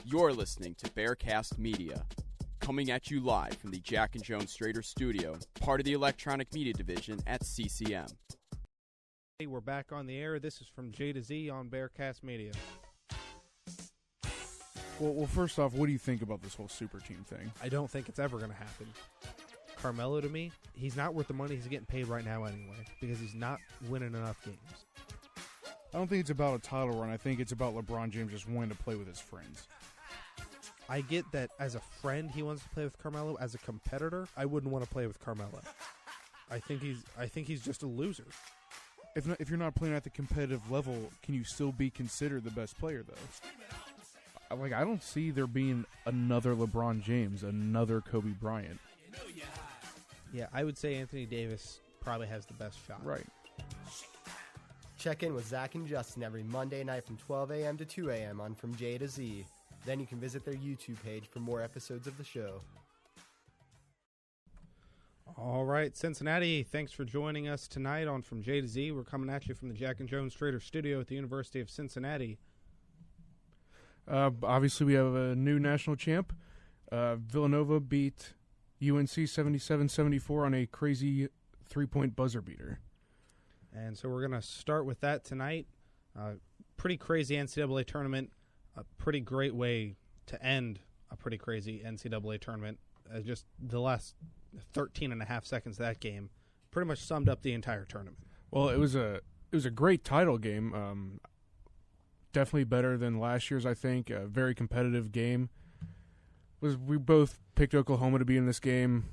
You're listening to Bearcast Media, coming at you live from the Jack and Jones Strader studio, part of the electronic media division at CCM. Hey, we're back on the air. This is from J to Z on Bearcast Media. Well, first off, what do you think about this whole super team thing? I don't think it's ever going to happen. Carmelo, to me, he's not worth the money he's getting paid right now anyway, because he's not winning enough games. I don't think it's about a title run. I think it's about LeBron James just wanting to play with his friends. I get that as a friend he wants to play with Carmelo. As a competitor, I wouldn't want to play with Carmelo. I think he's just a loser. If you're not playing at the competitive level, can you still be considered the best player, though? I don't see there being another LeBron James, another Kobe Bryant. Yeah, I would say Anthony Davis probably has the best shot. Right. Check in with Zach and Justin every Monday night from 12 a.m. to 2 a.m. on From J to Z. Then you can visit their YouTube page for more episodes of the show. All right, Cincinnati, thanks for joining us tonight on From J to Z. We're coming at you from the Jack and Jones Strader studio at the University of Cincinnati. Obviously, we have a new national champ. Villanova beat UNC 77-74 on a crazy three-point buzzer beater. And so we're going to start with that tonight. Pretty crazy NCAA tournament. A pretty great way to end a pretty crazy NCAA tournament. Just the last 13 and a half seconds of that game pretty much summed up the entire tournament. Well, it was a great title game. Definitely better than last year's, I think. A very competitive game. We both picked Oklahoma to be in this game,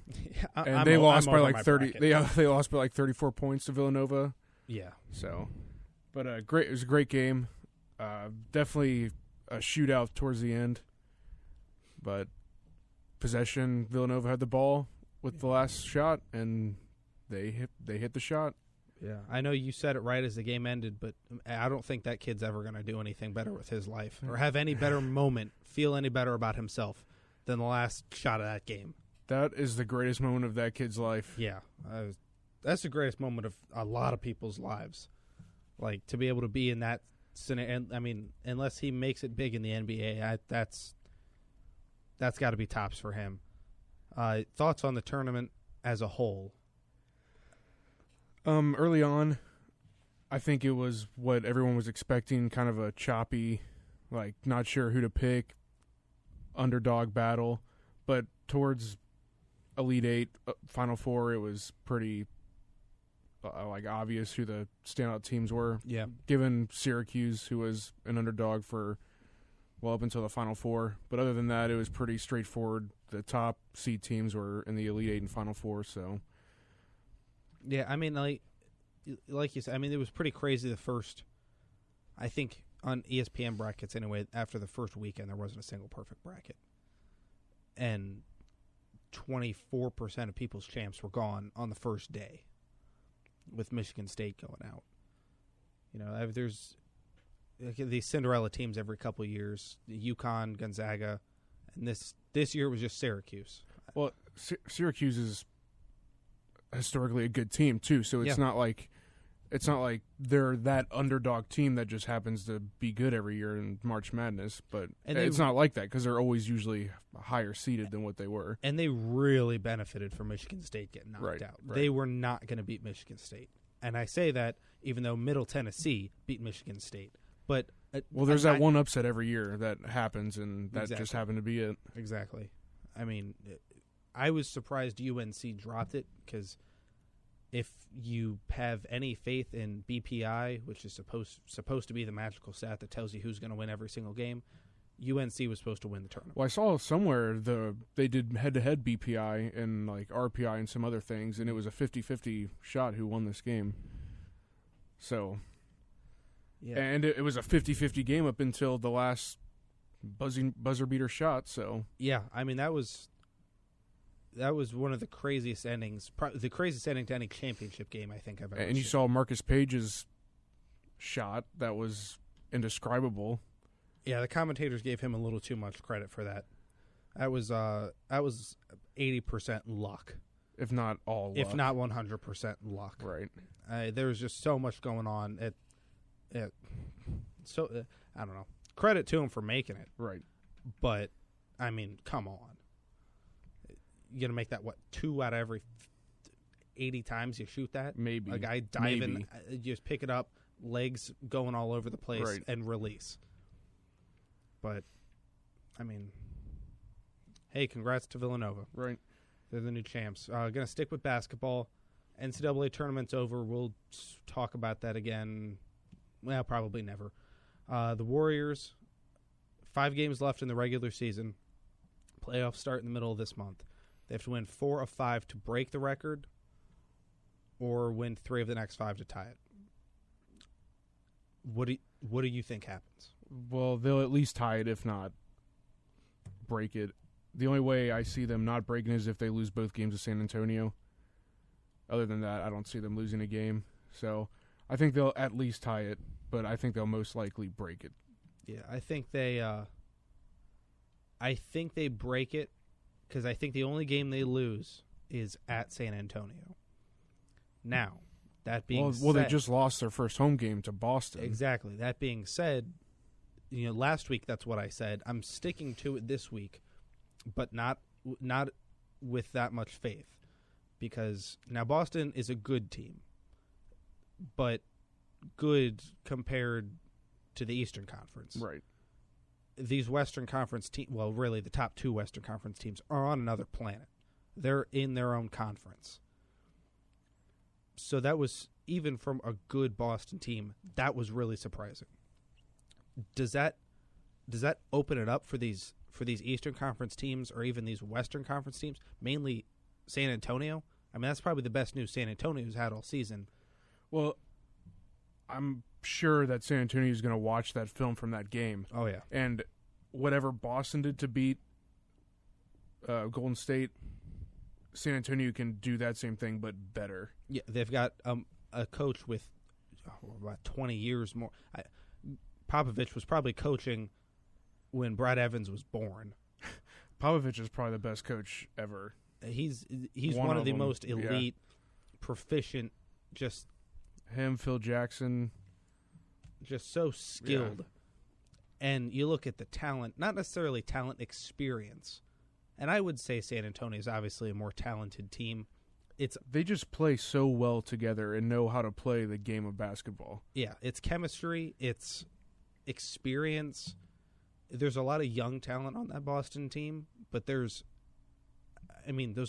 and they lost by like 30. They lost by like 34 points to Villanova. Yeah. So, but it was a great game. Definitely a shootout towards the end, but possession. Villanova had the ball with the last shot, and they hit the shot. Yeah, I know you said it right as the game ended, but I don't think that kid's ever going to do anything better with his life or have any better moment, feel any better about himself than the last shot of that game. That is the greatest moment of that kid's life. Yeah, that's the greatest moment of a lot of people's lives. Like, to be able to be in that scenario, and I mean, unless he makes it big in the NBA, that's got to be tops for him. Thoughts on the tournament as a whole? Early on, I think it was what everyone was expecting, kind of a choppy, like not sure who to pick, underdog battle. But towards Elite Eight, Final Four, it was pretty obvious who the standout teams were. Yeah. Given Syracuse, who was an underdog for up until the Final Four. But other than that, it was pretty straightforward. The top seed teams were in the Elite Eight and Final Four, so. Yeah, I mean, like you said, I mean, it was pretty crazy the first, I think, on ESPN brackets anyway, after the first weekend, there wasn't a single perfect bracket. And 24% of people's champs were gone on the first day, with Michigan State going out. You know, there's these Cinderella teams every couple of years, UConn, Gonzaga, and this year it was just Syracuse. Well, Syracuse is historically a good team too, so it's not like they're that underdog team that just happens to be good every year in March Madness, but it's not like that because they're always usually higher seeded than what they were. And they really benefited from Michigan State getting knocked out. Right. They were not going to beat Michigan State. And I say that even though Middle Tennessee beat Michigan State. But there's that one upset every year that happens, and that just happened to be it. Exactly. I mean, I was surprised UNC dropped it because if you have any faith in BPI, which is supposed to be the magical stat that tells you who's going to win every single game, UNC was supposed to win the tournament. Well, I saw somewhere they did head-to-head BPI and like RPI and some other things, and it was a 50-50 shot who won this game. So, yeah. And it was a 50-50 game up until the last buzzer beater shot. So yeah, I mean that was one of the craziest endings, the craziest ending to any championship game I think I've ever seen. And you saw Marcus Page's shot that was indescribable. Yeah, the commentators gave him a little too much credit for that. That was 80% luck, if not all luck. If not 100% luck. Right. There was just so much going on. I don't know. Credit to him for making it. Right. But, I mean, come on. You're going to make that, 2 out of every 80 times you shoot that? Maybe. A guy diving, you just pick it up, legs going all over the place, and release. But, I mean, hey, congrats to Villanova. Right. They're the new champs. Going to stick with basketball. NCAA tournament's over. We'll talk about that again. Well, probably never. The Warriors, 5 games left in the regular season. Playoffs start in the middle of this month. They have to win 4 of 5 to break the record or win 3 of the next 5 to tie it. What do you think happens? Well, they'll at least tie it, if not break it. The only way I see them not breaking is if they lose both games to San Antonio. Other than that, I don't see them losing a game. So I think they'll at least tie it, but I think they'll most likely break it. Yeah, I think they break it because I think the only game they lose is at San Antonio. Now, that being said... Well, they just lost their first home game to Boston. Exactly. That being said, last week that's what I said. I'm sticking to it this week, but not with that much faith. Because now Boston is a good team, but good compared to the Eastern Conference. Right. These Western Conference teams, well, really the top 2 Western Conference teams are on another planet. They're in their own conference. So that was, even from a good Boston team, that was really surprising. Does that open it up for these Eastern Conference teams or even these Western Conference teams, mainly San Antonio? I mean, that's probably the best news San Antonio's had all season. Well, I'm sure that San Antonio is going to watch that film from that game. Oh, yeah. And whatever Boston did to beat Golden State, San Antonio can do that same thing, but better. Yeah, they've got a coach with about 20 years more. Popovich was probably coaching when Brad Evans was born. Popovich is probably the best coach ever. He's one of the most elite, proficient, just him, Phil Jackson, just so skilled. Yeah. And you look at the talent, not necessarily talent, experience. And I would say San Antonio is obviously a more talented team. They just play so well together and know how to play the game of basketball. Yeah, it's chemistry, it's experience. There's a lot of young talent on that Boston team, but those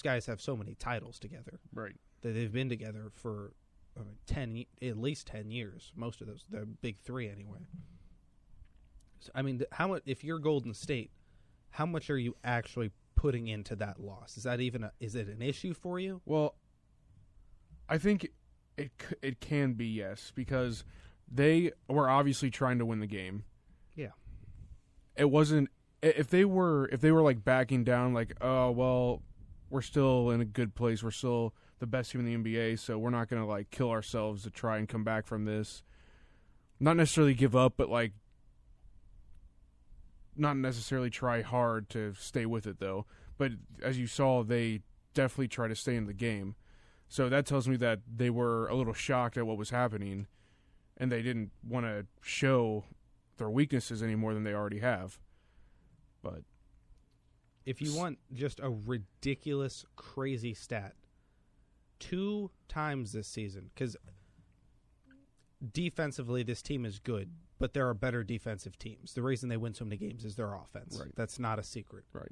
guys have so many titles together. Right. They've been together for at least 10 years. Most of those, the big 3 anyway. So, I mean, how much, if you're Golden State, how much are you actually putting into that loss? Is it an issue for you? Well, I think it can be, yes, because they were obviously trying to win the game. Yeah. It wasn't, if they were like backing down, like, oh, well, we're still in a good place. We're still the best team in the NBA, so we're not going to like kill ourselves to try and come back from this. Not necessarily give up, but like not necessarily try hard to stay with it, though. But as you saw, they definitely try to stay in the game. So that tells me that they were a little shocked at what was happening, and they didn't want to show their weaknesses any more than they already have. But if you want just a ridiculous, crazy stat, 2 times this season, because defensively this team is good, but there are better defensive teams. The reason they win so many games is their offense. Right. That's not a secret. Right.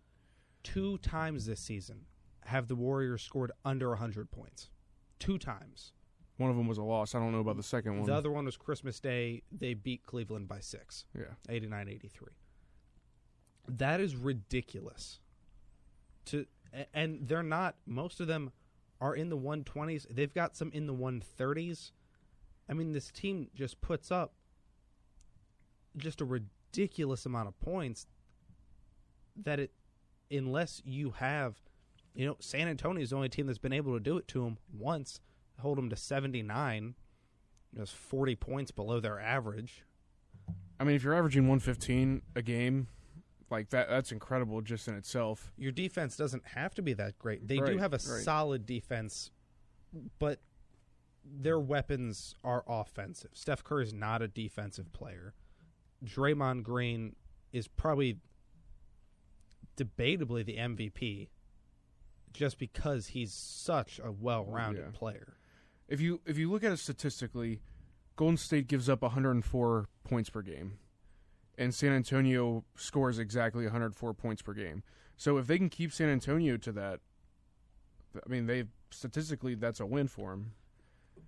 2 times this season have the Warriors scored under 100 points. 2 times. One of them was a loss. I don't know about the second one. The other one was Christmas Day. They beat Cleveland by 6. Yeah. 89-83. That is ridiculous. And they're not, most of them are in the 120s. They've got some in the 130s. I mean, this team just puts up just a ridiculous amount of points that unless you have, San Antonio is the only team that's been able to do it to them once, hold them to 79. That's 40 points below their average. I mean, if you're averaging 115 a game, like that's incredible just in itself. Your defense doesn't have to be that great. They do have a solid defense, but their weapons are offensive. Steph Curry is not a defensive player. Draymond Green is probably debatably the MVP, just because he's such a well-rounded player. If you look at it statistically, Golden State gives up 104 points per game, and San Antonio scores exactly 104 points per game. So if they can keep San Antonio to that, I mean, statistically that's a win for them.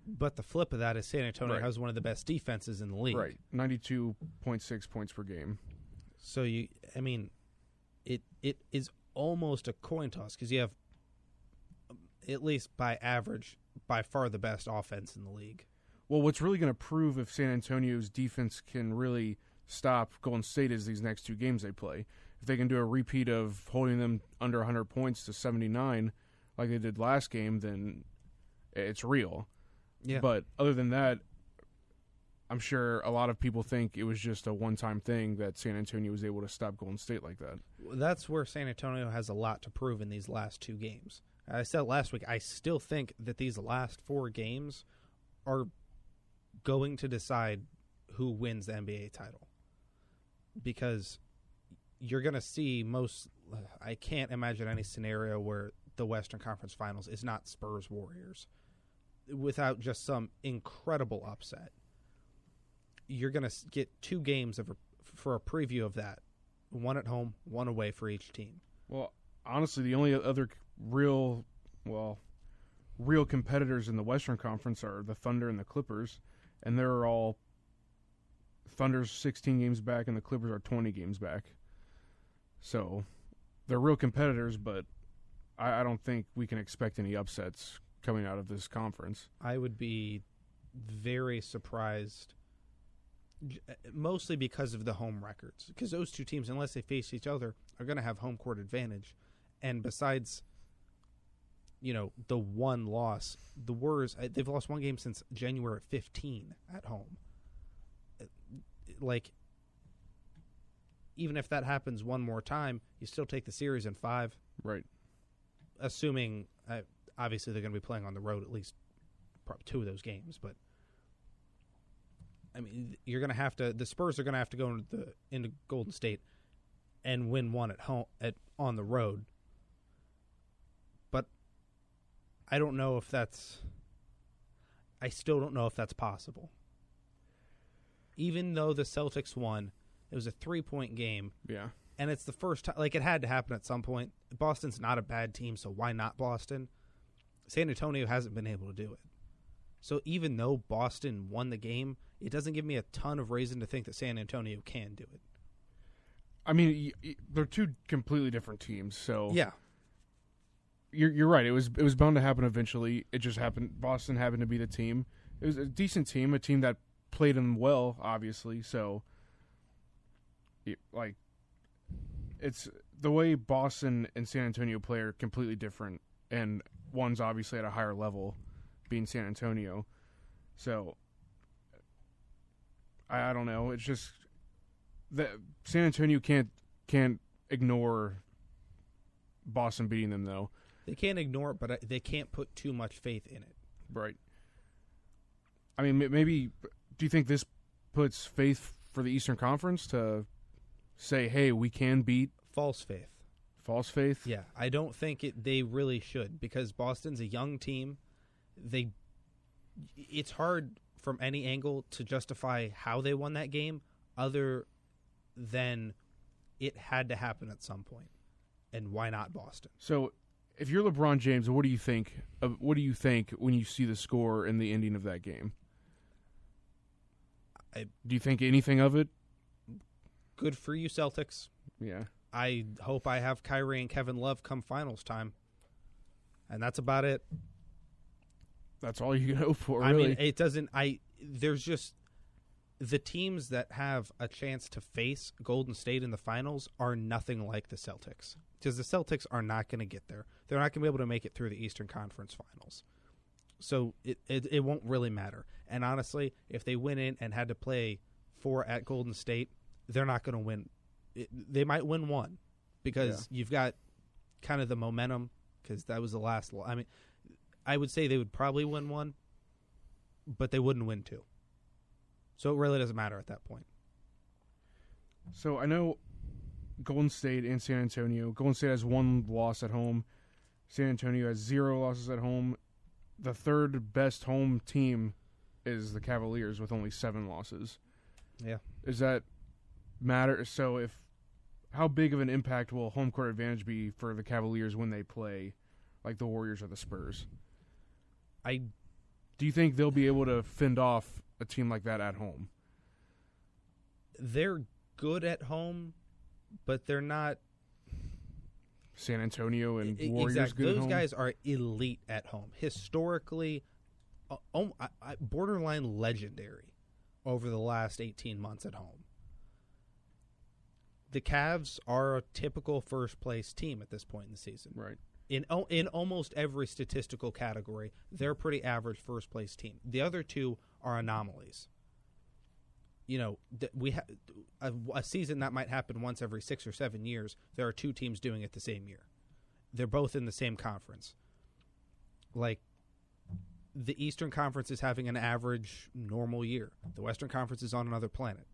But the flip of that is San Antonio has one of the best defenses in the league. Right, 92.6 points per game. So it is almost a coin toss because you have, at least by average, by far the best offense in the league. Well, what's really going to prove if San Antonio's defense can really stop Golden State is these next two games they play. If they can do a repeat of holding them under 100 points to 79 like they did last game, then it's real. Yeah. But other than that, I'm sure a lot of people think it was just a one-time thing that San Antonio was able to stop Golden State like that. That's where San Antonio has a lot to prove in these last two games. I said last week, I still think that these last four games are going to decide who wins the NBA title. Because you're going to see I can't imagine any scenario where the Western Conference Finals is not Spurs-Warriors without just some incredible upset. You're going to get two games for a preview of that. One at home, one away for each team. Well, honestly, the only other real competitors in the Western Conference are the Thunder and the Clippers, and they're all Thunder's 16 games back and the Clippers are 20 games back. So they're real competitors, but I don't think we can expect any upsets coming out of this conference. I would be very surprised, mostly because of the home records. Because those two teams, unless they face each other, are going to have home court advantage. And besides, the one loss, the Warriors, they've lost one game since January 15 at home. Like, even if that happens one more time, you still take the series in 5. Right. Assuming, obviously, they're going to be playing on the road at least probably 2 of those games. But, I mean, you're going to have to, the Spurs are going to have to go into Golden State and win one at home on the road. But I don't know if I still don't know if that's possible. Even though the Celtics won, it was a 3-point game. Yeah. And it's the first time, it had to happen at some point. Boston's not a bad team, so why not Boston? San Antonio hasn't been able to do it. So even though Boston won the game, it doesn't give me a ton of reason to think that San Antonio can do it. I mean, they're two completely different teams, so yeah, you're right. It was bound to happen eventually. It just happened. Boston happened to be the team. It was a decent team, a team that played them well, obviously. So, it's the way Boston and San Antonio play are completely different, and one's obviously at a higher level, being San Antonio. So, I don't know. It's just that San Antonio can't ignore Boston beating them, though. They can't ignore it, but they can't put too much faith in it. Right. I mean, maybe. Do you think this puts faith for the Eastern Conference to say, "Hey, we can beat"? False faith. False faith. Yeah, I don't think they really should, because Boston's a young team. It's hard from any angle to justify how they won that game, other than it had to happen at some point. And why not Boston? So, if you're LeBron James, what do you think? What do you think when you see the score and the ending of that game? Do you think anything of it? Good for you, Celtics. Yeah. I hope I have Kyrie and Kevin Love come finals time. And that's about it. That's all you can hope for, really. I mean, it doesn't... There's just... The teams that have a chance to face Golden State in the finals are nothing like the Celtics. Because the Celtics are not going to get there. They're not going to be able to make it through the Eastern Conference Finals. So it won't really matter. And honestly, if they went in and had to play 4 at Golden State, they're not going to win. They might win 1 because you've got kind of the momentum, because that was the last. I mean, I would say they would probably win 1, but they wouldn't win 2. So it really doesn't matter at that point. So I know Golden State and San Antonio. Golden State has 1 loss at home. San Antonio has 0 losses at home. The third best home team is the Cavaliers with only 7 losses. Yeah. Does that matter? So how big of an impact will home court advantage be for the Cavaliers when they play like the Warriors or the Spurs? Do you think they'll be able to fend off a team like that at home? They're good at home, but they're not San Antonio and Warriors exactly. good at Those home? guys are elite at home. Historically, borderline legendary over the last 18 months at home. The Cavs are a typical first-place team at this point in the season. Right. In almost every statistical category, they're a pretty average first-place team. The other two are anomalies. You know, we have a season that might happen once every 6 or 7 years. There are 2 teams doing it the same year. They're both in the same conference. Like, the Eastern Conference is having an average normal year. The Western Conference is on another planet.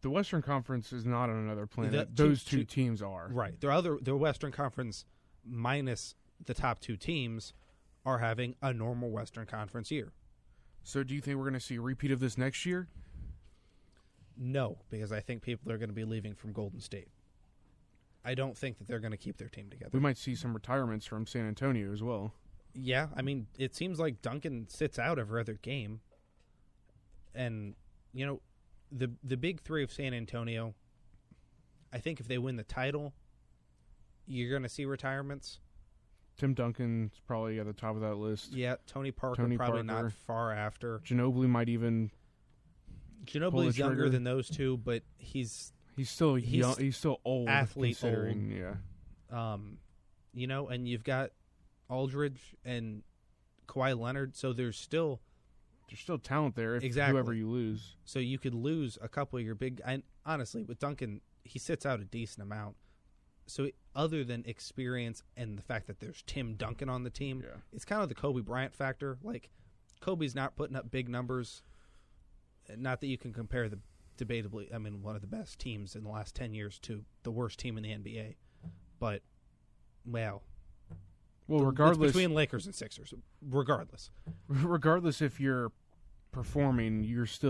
The Western Conference is not on another planet. The Those two teams are. Right. The Western Conference minus the top 2 teams are having a normal Western Conference year. So do you think we're going to see a repeat of this next year? No, because I think people are going to be leaving from Golden State. I don't think that they're going to keep their team together. We might see some retirements from San Antonio as well. Yeah, I mean, it seems like Duncan sits out every other game. And, you know, the big 3 of San Antonio, I think if they win the title, you're going to see retirements. Tim Duncan's probably at the top of that list. Yeah, Tony Parker probably not far after. Ginobili might even. Ginobili's younger than those 2, but he's still young. He's still old. Athlete considering, old. Yeah. You know, and you've got Aldridge and Kawhi Leonard, so there's still talent there. If exactly. Whoever you lose, so you could lose a couple of your big. And honestly, with Duncan, he sits out a decent amount. So other than experience and the fact that there's Tim Duncan on the team, it's kind of the Kobe Bryant factor. Like, Kobe's not putting up big numbers. Not that you can compare the debatably, I mean, one of the best teams in the last 10 years to the worst team in the NBA. But, well, regardless, it's between Lakers and Sixers. Regardless, if you're performing, he's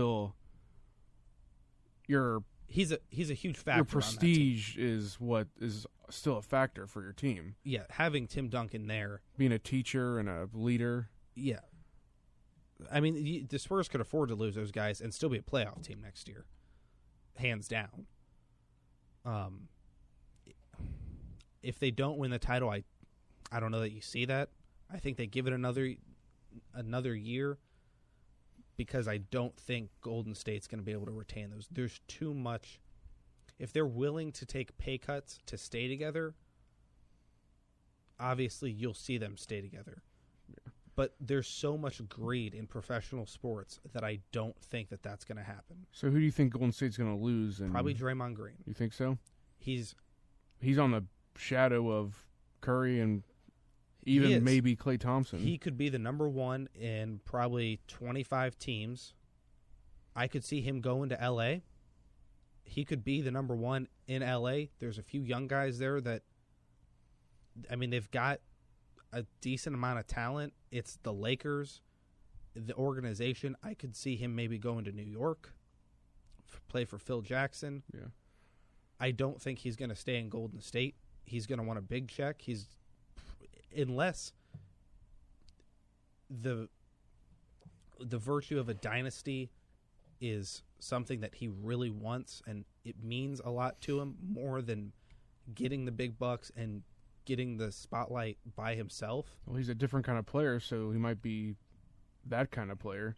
a huge factor. Your prestige is what is still a factor for your team. Yeah, having Tim Duncan there, being a teacher and a leader. Yeah, I mean, the Spurs could afford to lose those guys and still be a playoff team next year, hands down. If they don't win the title, I don't know that you see that. I think they give it another year, because I don't think Golden State's going to be able to retain those. There's too much. If they're willing to take pay cuts to stay together, obviously you'll see them stay together. Yeah. But there's so much greed in professional sports that I don't think that that's going to happen. So who do you think Golden State's going to lose? Probably Draymond Green. You think so? He's on the shadow of Curry and even maybe Klay Thompson. He could be the number 1 in probably 25 teams. I could see him going to L.A. He could be the number 1 in L.A. There's a few young guys there that, I mean, they've got a decent amount of talent. It's the Lakers, the organization. I could see him maybe going to New York, play for Phil Jackson. Yeah. I don't think he's going to stay in Golden State. He's going to want a big check. Unless the virtue of a dynasty is something that he really wants and it means a lot to him more than getting the big bucks and getting the spotlight by himself. Well, he's a different kind of player, so he might be that kind of player.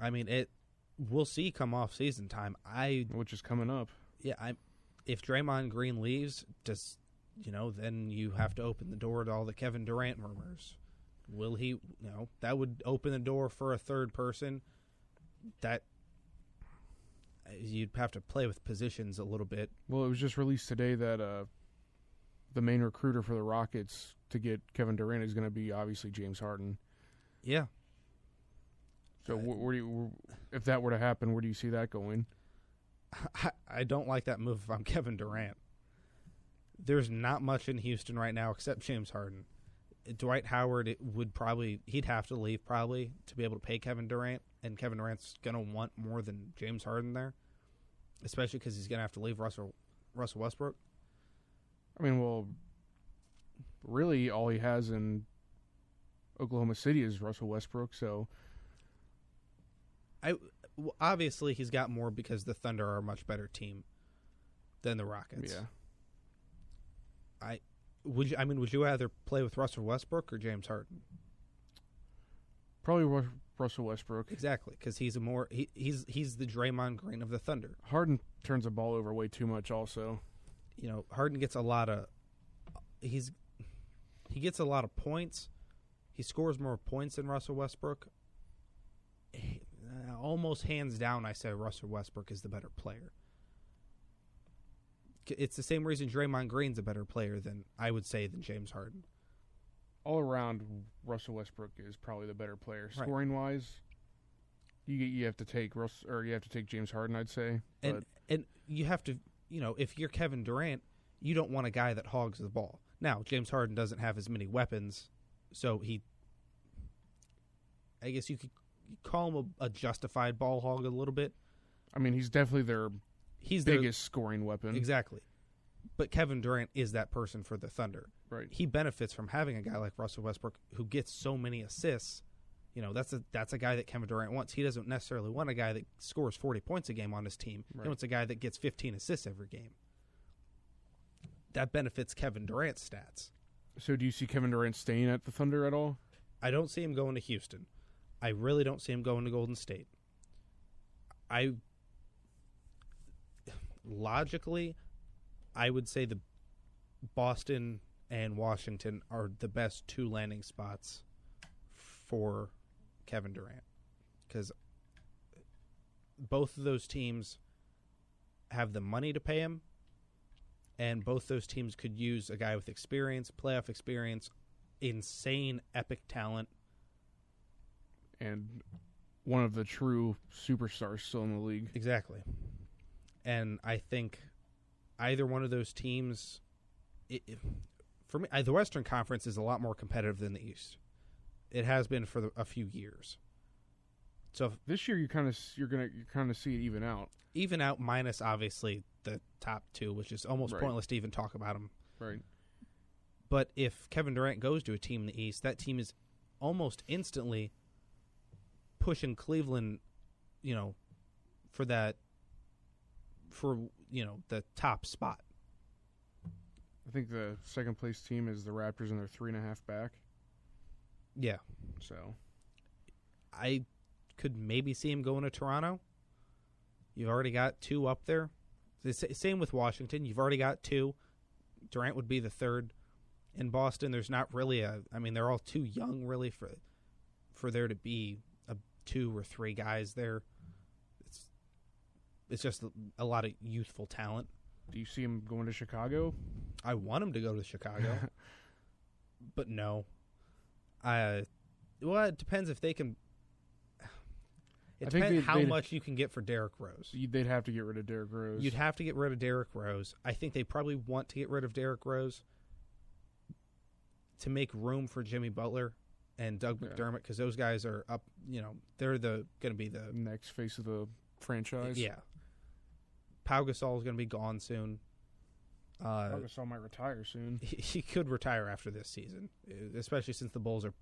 I mean, we'll see come off season time. Which is coming up. Yeah, if Draymond Green leaves, then you have to open the door to all the Kevin Durant rumors. Will he? That would open the door for a third person. That you'd have to play with positions a little bit. Well, it was just released today that the main recruiter for the Rockets to get Kevin Durant is going to be obviously James Harden. Yeah. So if that were to happen, where do you see that going? I don't like that move if I'm Kevin Durant. There's not much in Houston right now except James Harden. Dwight Howard he'd have to leave probably to be able to pay Kevin Durant, and Kevin Durant's going to want more than James Harden there, especially because he's going to have to leave Russell Westbrook. I mean, well, really all he has in Oklahoma City is Russell Westbrook, so obviously he's got more because the Thunder are a much better team than the Rockets. Yeah. Would you rather play with Russell Westbrook or James Harden? Probably Russell Westbrook. Exactly, because he's the Draymond Green of the Thunder. Harden turns the ball over way too much also. Harden gets he gets a lot of points. He scores more points than Russell Westbrook. Almost hands down, I say Russell Westbrook is the better player. It's the same reason Draymond Green's a better player than James Harden. All around, Russell Westbrook is probably the better player. Right. Scoring wise, you have to take James Harden, I'd say. And you have to, if you're Kevin Durant, you don't want a guy that hogs the ball. Now, James Harden doesn't have as many weapons, so I guess you could call him a justified ball hog a little bit. I mean, he's definitely their biggest scoring weapon. Exactly. But Kevin Durant is that person for the Thunder. Right. He benefits from having a guy like Russell Westbrook who gets so many assists. That's a guy that Kevin Durant wants. He doesn't necessarily want a guy that scores 40 points a game on his team. Right. He wants a guy that gets 15 assists every game. That benefits Kevin Durant's stats. So do you see Kevin Durant staying at the Thunder at all? I don't see him going to Houston. I really don't see him going to Golden State. Logically, I would say the Boston and Washington are the best two landing spots for Kevin Durant, because both of those teams have the money to pay him, and both those teams could use a guy with experience, playoff experience, insane epic talent, and one of the true superstars still in the league. Exactly. And I think either one of those teams, for me, the Western Conference is a lot more competitive than the East. It has been for a few years. So this year, you're kind of see it even out. Even out minus obviously the top two, which is almost pointless to even talk about them. Right. But if Kevin Durant goes to a team in the East, that team is almost instantly pushing Cleveland, for the top spot. I think the second place team is the Raptors, and they're 3.5 back. Yeah. So I could maybe see him going to Toronto. You've already got two up there. Same with Washington. You've already got two. Durant would be the third. In Boston, there's not really they're all too young really for there to be two or three guys there. It's just a lot of youthful talent. Do you see him going to Chicago? I want him to go to Chicago, but no. It depends if they can. It depends how much you can get for Derrick Rose. They'd have to get rid of Derrick Rose. You'd have to get rid of Derrick Rose. I think they probably want to get rid of Derrick Rose to make room for Jimmy Butler and Doug McDermott, because those guys are up. They're going to be the next face of the franchise. Yeah. Pau Gasol is going to be gone soon. Pau Gasol might retire soon. He could retire after this season, especially since the Bulls are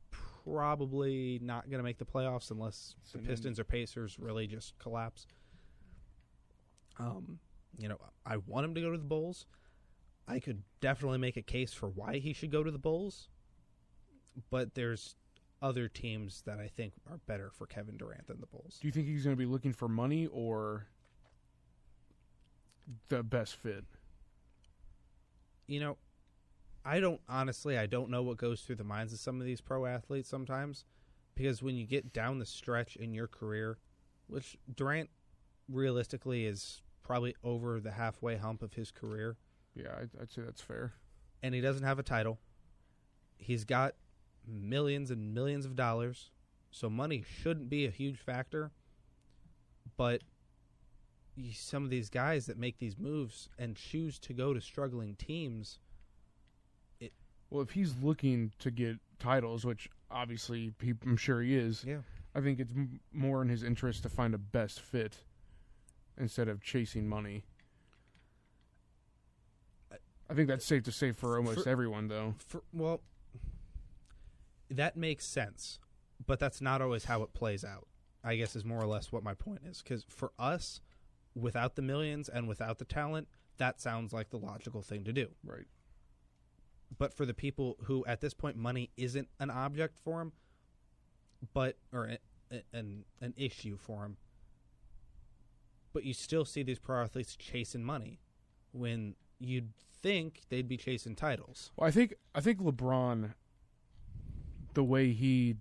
probably not going to make the playoffs unless the Pistons or Pacers really just collapse. I want him to go to the Bulls. I could definitely make a case for why he should go to the Bulls, but there's other teams that I think are better for Kevin Durant than the Bulls. Do you think he's going to be looking for money or the best fit? I don't know what goes through the minds of some of these pro athletes sometimes, because when you get down the stretch in your career, which Durant realistically is probably over the halfway hump of his career. Yeah, I'd say that's fair. And he doesn't have a title. He's got millions and millions of dollars, so money shouldn't be a huge factor. But, some of these guys that make these moves and choose to go to struggling teams. Well, if he's looking to get titles, which obviously I'm sure he is, Yeah. I think it's more in his interest to find a best fit instead of chasing money. I think that's safe to say for almost everyone, though. Well, that makes sense, but that's not always how it plays out, I guess is more or less what my point is. Because for us, without the millions and without the talent, that sounds like the logical thing to do. Right. But for the people who, at this point, money isn't an object for them, or an issue for them, but you still see these pro athletes chasing money when you'd think they'd be chasing titles. Well, I think LeBron, the way he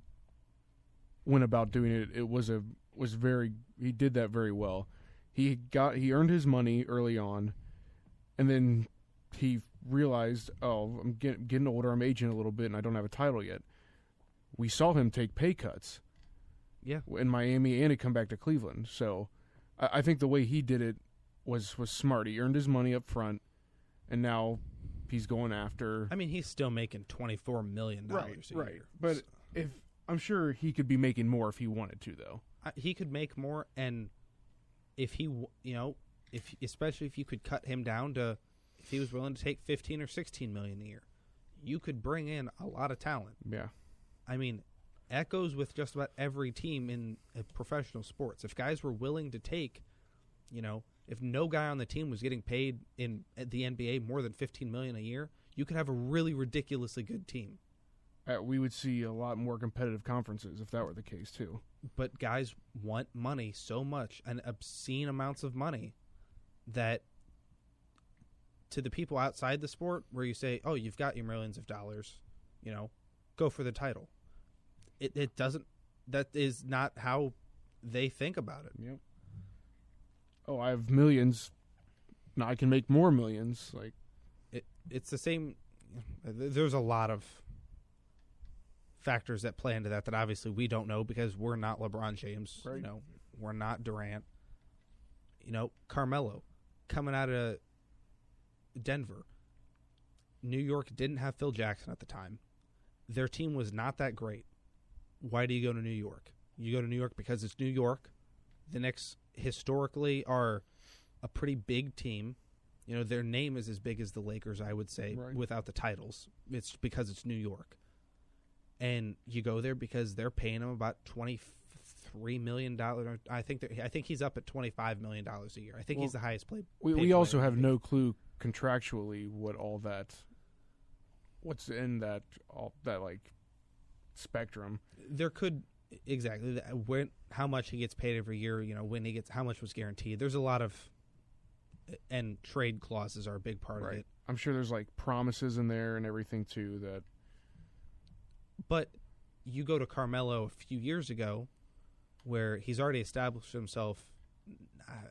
went about doing it, he did that very well. He earned his money early on, and then he realized, oh, I'm getting older, I'm aging a little bit, and I don't have a title yet. We saw him take pay cuts. Yeah. In Miami, and he come back to Cleveland. So I think the way he did it was smart. He earned his money up front, and now he's going after. I mean, he's still making $24 million a year. But if I'm sure he could be making more if he wanted to, though. He could make more, and if he, especially if you could cut him down to, if he was willing to take 15 or 16 million a year, you could bring in a lot of talent. Yeah. I mean, that goes with just about every team in professional sports. If guys were willing to take, if no guy on the team was getting paid at the NBA more than $15 million a year, you could have a really ridiculously good team. We would see a lot more competitive conferences if that were the case, too. But guys want money so much, and obscene amounts of money, that to the people outside the sport where you say, oh, you've got your millions of dollars, go for the title. It doesn't, that is not how they think about it. Yep. Oh, I have millions. Now I can make more millions. Like, it's the same. There's a lot of factors that play into that obviously we don't know because we're not LeBron James. Right. We're not Durant. Carmelo coming out of Denver. New York didn't have Phil Jackson at the time. Their team was not that great. Why do you go to New York? You go to New York because it's New York. The Knicks historically are a pretty big team. Their name is as big as the Lakers, I would say, right, without the titles. It's because it's New York. And you go there because they're paying him about $23 million. I think he's up at $25 million a year. I think he's the highest paid. We also have no clue contractually what's in that like spectrum. There could exactly how much he gets paid every year. When he gets, how much was guaranteed. There's a lot of, and trade clauses are a big part of it. I'm sure there's like promises in there and everything too that. But you go to Carmelo a few years ago, where he's already established himself,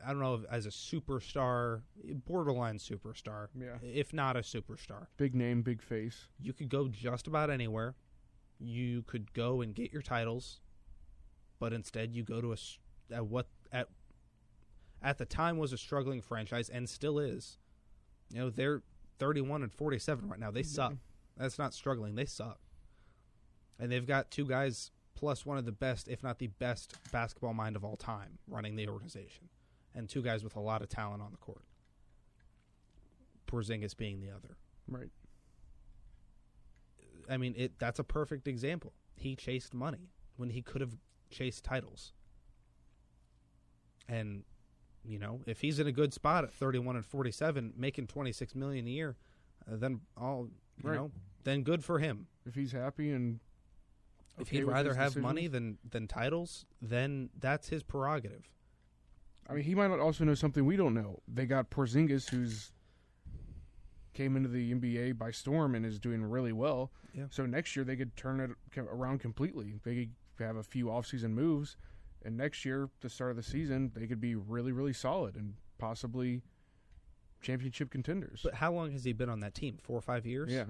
I don't know, as a superstar, borderline superstar, if not a superstar. Big name, big face. You could go just about anywhere. You could go and get your titles, but instead you go to at the time was a struggling franchise and still is. They're 31-47 right now. They suck. That's not struggling. They suck. And they've got two guys plus one of the best, if not the best, basketball mind of all time running the organization. And two guys with a lot of talent on the court. Porzingis being the other. Right. I mean, that's a perfect example. He chased money when he could have chased titles. And, if he's in a good spot at 31-47, making $26 million a year, then then good for him. If he's happy and if he'd rather have money than titles, then that's his prerogative. I mean, he might also know something we don't know. They got Porzingis, who's came into the NBA by storm and is doing really well. Yeah. So next year they could turn it around completely. They could have a few offseason moves, and next year, the start of the season, they could be really, really solid and possibly championship contenders. But how long has he been on that team? 4 or 5 years? Yeah.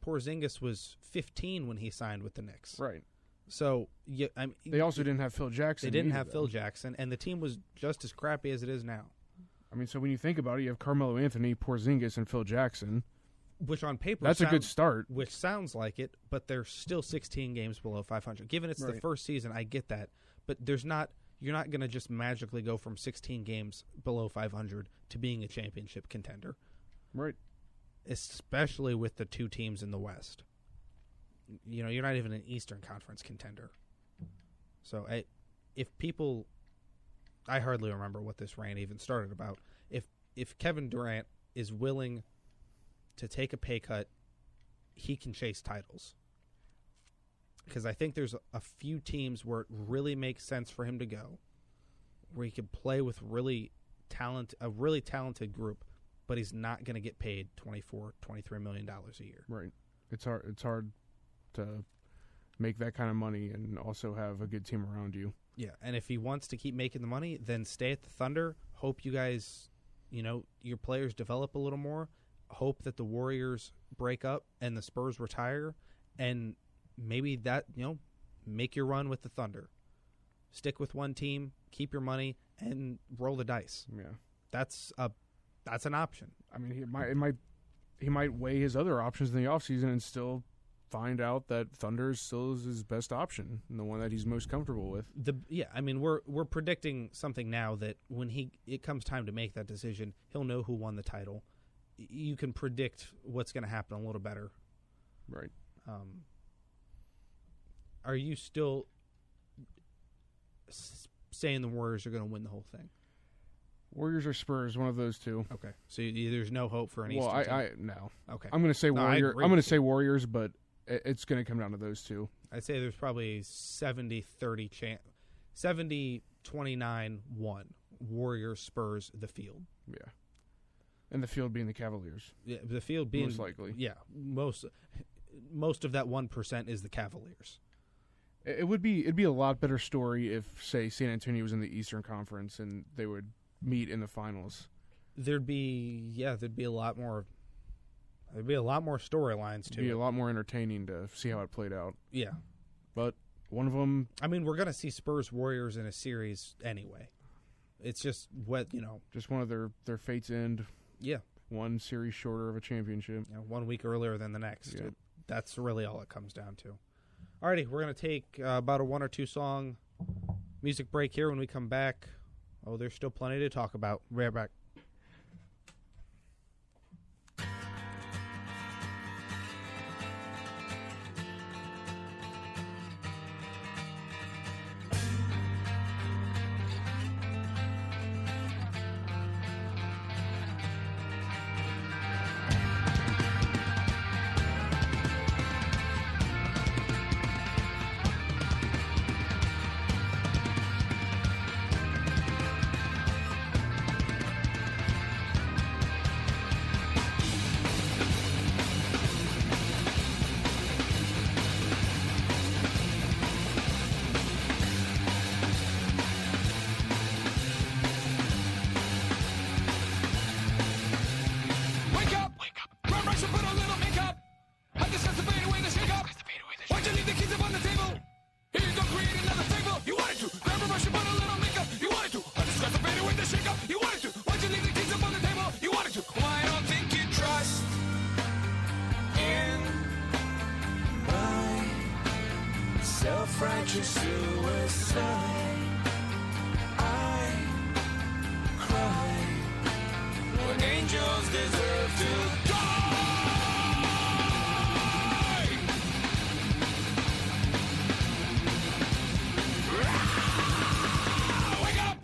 Porzingis was 15 when he signed with the Knicks. Right. So they also didn't have Phil Jackson. They didn't have Phil Jackson, and the team was just as crappy as it is now. I mean, so when you think about it, you have Carmelo Anthony, Porzingis, and Phil Jackson. Which on paper that's a good start. Which sounds like it, but they're still 16 games below 500. Given it's the first season, I get that, but you're not going to just magically go from 16 games below 500 to being a championship contender, right? Especially with the two teams in the West. You're not even an Eastern Conference contender. So I hardly remember what this rant even started about. If Kevin Durant is willing to take a pay cut, he can chase titles. Because I think there's a few teams where it really makes sense for him to go, where he could play with a really talented group, but he's not going to get paid $23 million a year. Right. It's hard to make that kind of money and also have a good team around you. Yeah, and if he wants to keep making the money, then stay at the Thunder. Hope you guys, your players develop a little more. Hope that the Warriors break up and the Spurs retire, and maybe that, make your run with the Thunder. Stick with one team, keep your money, and roll the dice. Yeah, that's an option. I mean, he might weigh his other options in the offseason and still find out that Thunder still is his best option and the one that he's most comfortable with. We're predicting something now that when it comes time to make that decision, he'll know who won the title. You can predict what's going to happen a little better. Right. Are you still saying the Warriors are going to win the whole thing? Warriors or Spurs, one of those two. Okay, so there's no hope for an Eastern team? No. Okay. I'm going to say Warriors. I'm going to say Warriors, but it's going to come down to those two. I'd say there's probably 70-30 chance, 70-29-1. Warriors, Spurs, the field. Yeah. And the field being the Cavaliers. Yeah, the field being most likely. Yeah, most of that 1% is the Cavaliers. It'd be a lot better story if, say, San Antonio was in the Eastern Conference and they would meet in the finals. There'd be a lot more. There'd be a lot more storylines too. It'd be a lot more entertaining to see how it played out. Yeah, but one of them. I mean, we're gonna see Spurs Warriors in a series anyway. It's just just one of their fates end. Yeah, one series shorter of a championship. 1 week earlier than the next. Yeah. That's really all it comes down to. Alrighty, we're gonna take about a 1 or 2 song music break here. When we come back, there's still plenty to talk about. Right back. Self-righteous suicide. I cry when angels deserve to die. Wake up!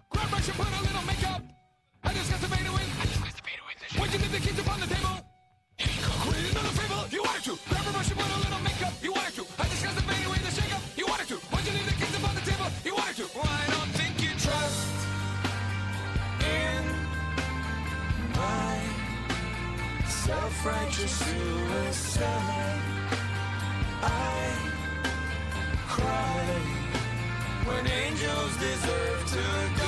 Grab brush and put a little makeup. I just got to fade away. Why'd you leave the keys upon the table? Here you go. Create another fable. You wanted to. Grab a brush and put a little makeup. You wanted to. I just got to fade away the shake-up. You wanted to. Why'd you leave the keys upon the table? You wanted to. Well, I don't think you trust in my self-righteous suicide. I cry when angels deserve to die.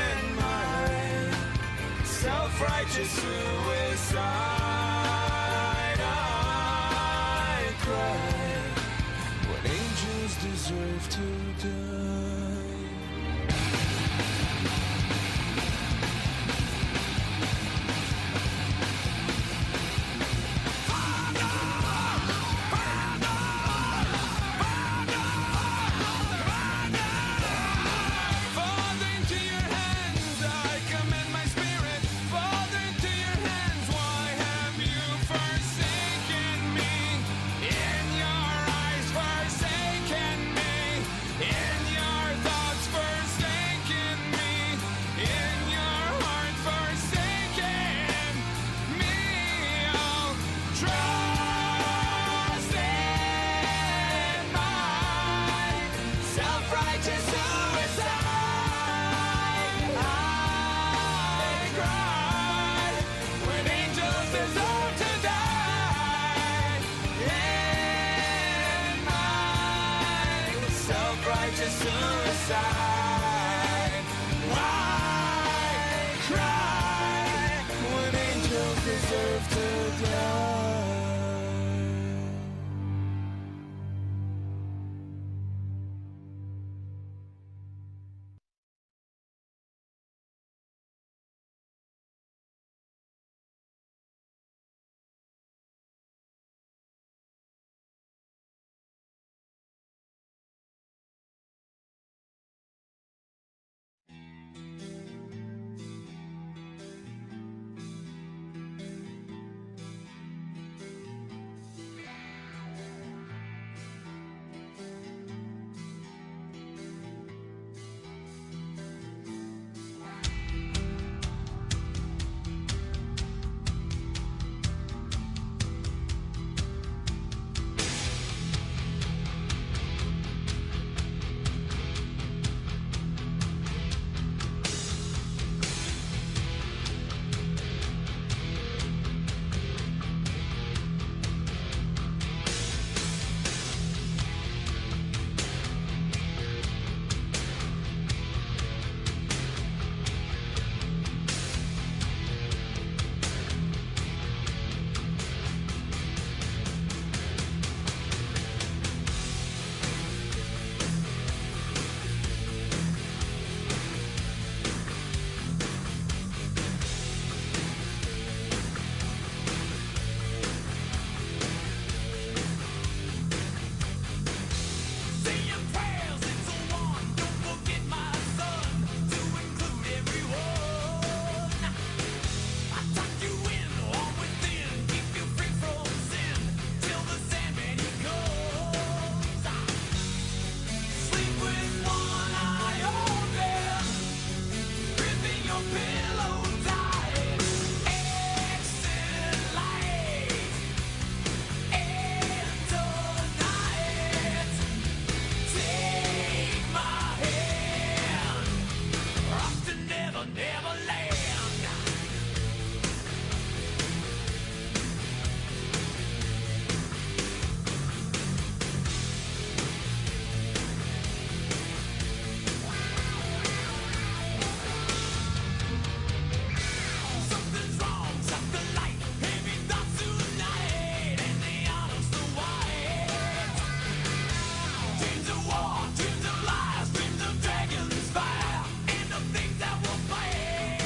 In my self-righteous suicide, I cry deserve to die. Dreams of lies, dreams of dragons fire, and of things that will fade.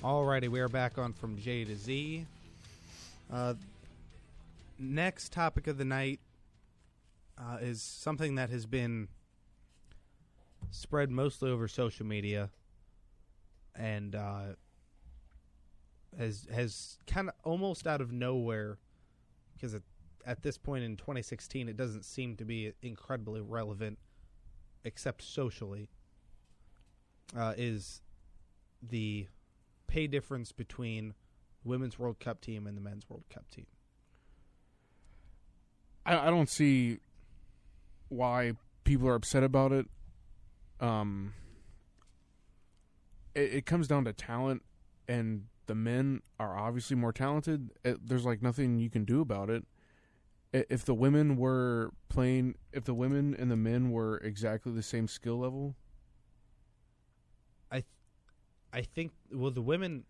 Alrighty, we are back on From J to Z. Next topic of the night is something that has been spread mostly over social media and has kind of almost out of nowhere, because at this point in 2016 it doesn't seem to be incredibly relevant except socially, is the pay difference between women's World Cup team and the men's World Cup team. I don't see why people are upset about it. It comes down to talent, and the men are obviously more talented. There's like nothing you can do about it. If the women and the men were exactly the same skill level, I think, well, the women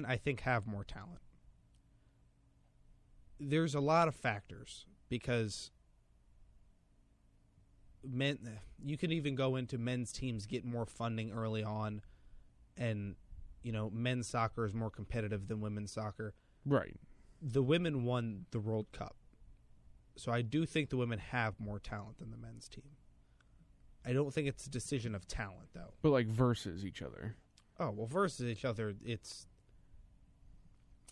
I think have more talent. There's a lot of factors, because you can even go into men's teams get more funding early on, and men's soccer is more competitive than women's soccer. Right. The women won the World Cup, so I do think the women have more talent than the men's team. I don't think it's a decision of talent, though. But like versus each other. Oh, well, versus each other,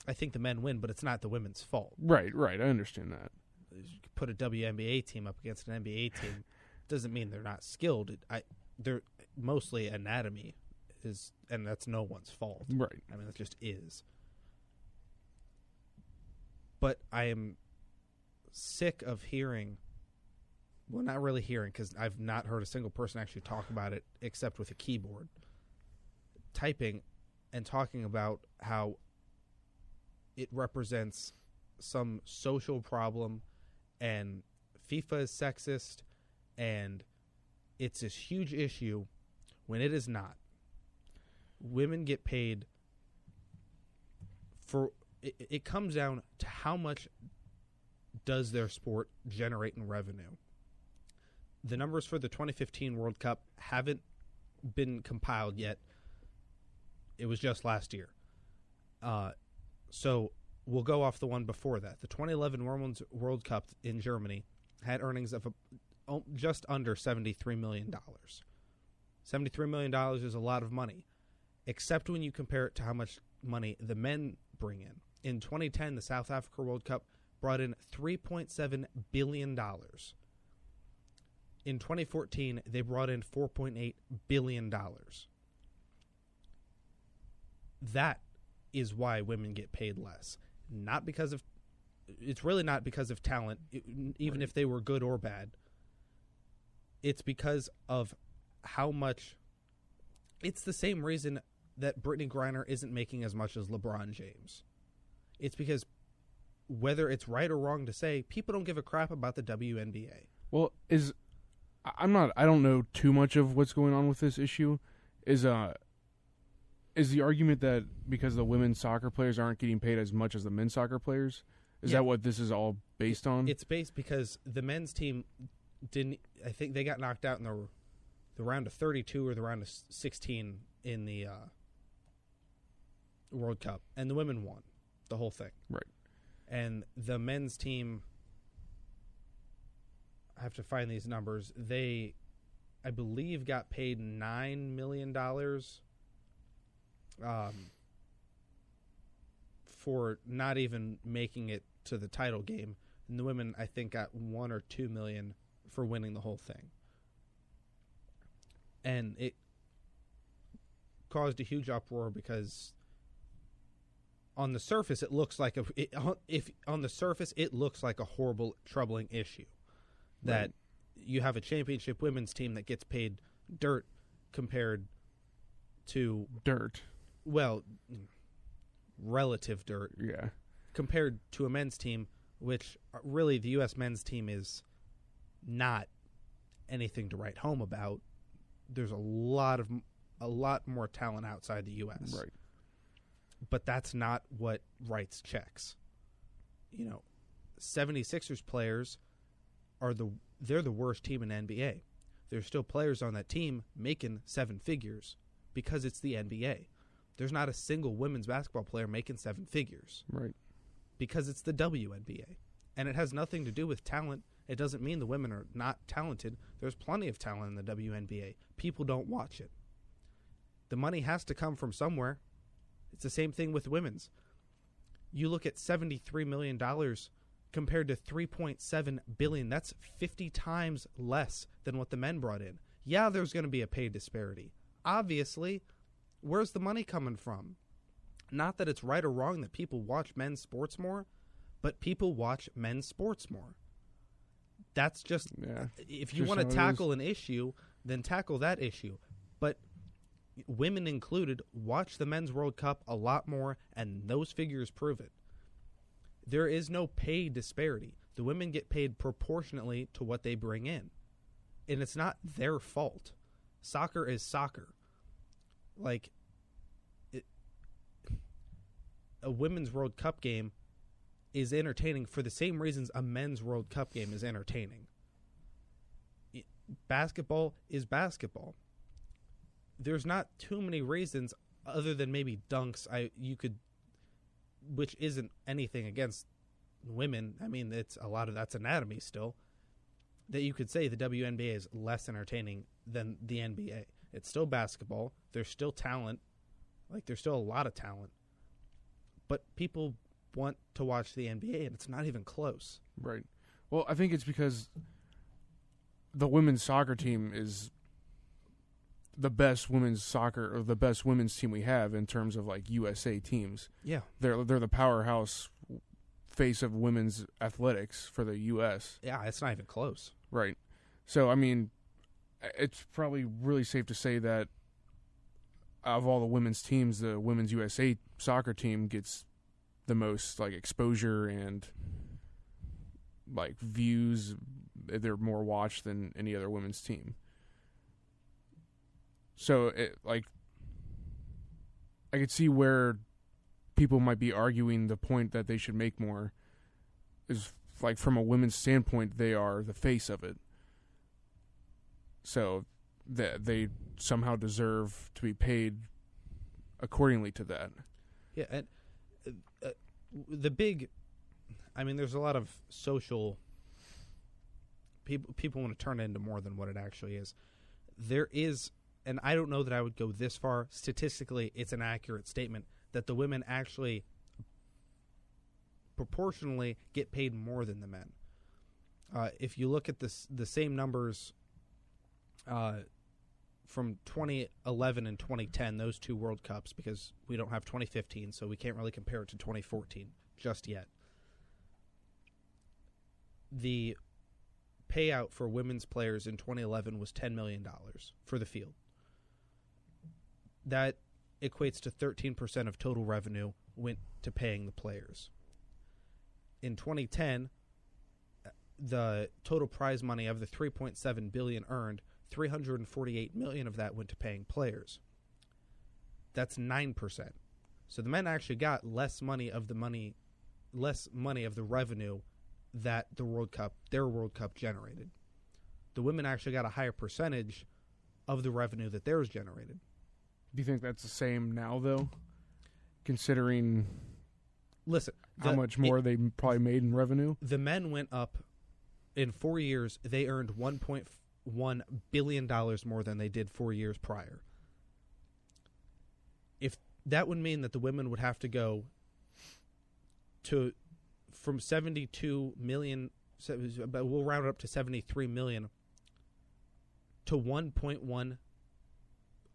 I think the men win, but it's not the women's fault. Right. I understand that. You put a WNBA team up against an NBA team doesn't mean they're not skilled. They're mostly anatomy, and that's no one's fault. Right. I mean, it just is. But I am sick of hearing, well, not really hearing, because I've not heard a single person actually talk about it except with a keyboard, typing and talking about how it represents some social problem and FIFA is sexist and it's this huge issue when it is not. Women get paid for, it comes down to how much does their sport generate in revenue. The numbers for the 2015 World Cup haven't been compiled yet. It was just last year. So we'll go off the one before that. The 2011 Women's World Cup in Germany had earnings of just under $73 million. $73 million is a lot of money, except when you compare it to how much money the men bring in. In 2010, the South Africa World Cup brought in $3.7 billion. In 2014, they brought in $4.8 billion. That is why women get paid less. Not because of, it's really not because of talent, even if they were good or bad. It's because of how much, it's the same reason that Brittany Griner isn't making as much as LeBron James. It's because, whether it's right or wrong to say, people don't give a crap about the WNBA. Well, I don't know too much of what's going on with this issue. Is the argument that because the women's soccer players aren't getting paid as much as the men's soccer players? Is that what this is all based on? It's based because the men's team didn't, I think they got knocked out in the round of 32 or the round of 16 in the World Cup, and the women won the whole thing. Right. And the men's team, I have to find these numbers, they, I believe, got paid $9 million for not even making it to the title game. And the women, I think, got $1 or $2 million for winning the whole thing. And it caused a huge uproar because on the surface it looks like it looks like a horrible, troubling issue. That right. You have a championship women's team that gets paid dirt compared to dirt. Well, relative dirt. Yeah. Compared to a men's team, which really the U.S. men's team is not anything to write home about. There's a lot more talent outside the U.S. Right. But that's not what writes checks. 76ers players they're the worst team in NBA. There's still players on that team making seven figures because it's the NBA. There's not a single women's basketball player making 7 figures. Right. Because it's the WNBA. And it has nothing to do with talent. It doesn't mean the women are not talented. There's plenty of talent in the WNBA. People don't watch it. The money has to come from somewhere. It's the same thing with women's. You look at $73 million compared to $3.7 billion. That's 50 times less than what the men brought in. Yeah, there's going to be a pay disparity. Obviously, where's the money coming from? Not that it's right or wrong that people watch men's sports more, but people watch men's sports more. That's just, if you want to tackle an issue, then tackle that issue. But women included watch the Men's World Cup a lot more, and those figures prove it. There is no pay disparity. The women get paid proportionately to what they bring in. And it's not their fault. Soccer is soccer. Like, a women's World Cup game is entertaining for the same reasons a men's World Cup game is entertaining. Basketball is basketball. There's not too many reasons other than maybe dunks which isn't anything against women. I mean, it's a lot of that's anatomy still. That you could say the WNBA is less entertaining than the NBA. It's still basketball. There's still talent. Like, there's still a lot of talent. But people want to watch the NBA, and it's not even close. Right. Well, I think it's because the women's soccer team is the best women's soccer or the best women's team we have in terms of like USA teams. Yeah. They're the powerhouse face of women's athletics for the US. Yeah, it's not even close. Right. So, I mean, it's probably really safe to say that of all the women's teams, the women's USA soccer team gets the most like exposure and like views. They're more watched than any other women's team. So I could see where people might be arguing the point that they should make more is like from a women's standpoint, they are the face of it. So that they somehow deserve to be paid accordingly to that. Yeah, and there's a lot of social people want to turn it into more than what it actually is. There is, and I don't know that I would go this far. Statistically, it's an accurate statement that the women actually proportionally get paid more than the men. If you look at the same numbers from 2011 and 2010, those two World Cups, because we don't have 2015, so we can't really compare it to 2014 just yet. The payout for women's players in 2011 was $10 million for the field. That equates to 13% of total revenue went to paying the players. In 2010, the total prize money of the $3.7 billion earned, $348 million of that went to paying players. That's 9%. So the men actually got less money of the revenue that their World Cup generated. The women actually got a higher percentage of the revenue that theirs generated. Do you think that's the same now, though? Considering how much more they probably made in revenue? The men went up in 4 years. They earned $1.1 billion more than they did 4 years prior. If that would mean that the women would have to go from 72 million, we'll round it up to 73 million, to 1.1,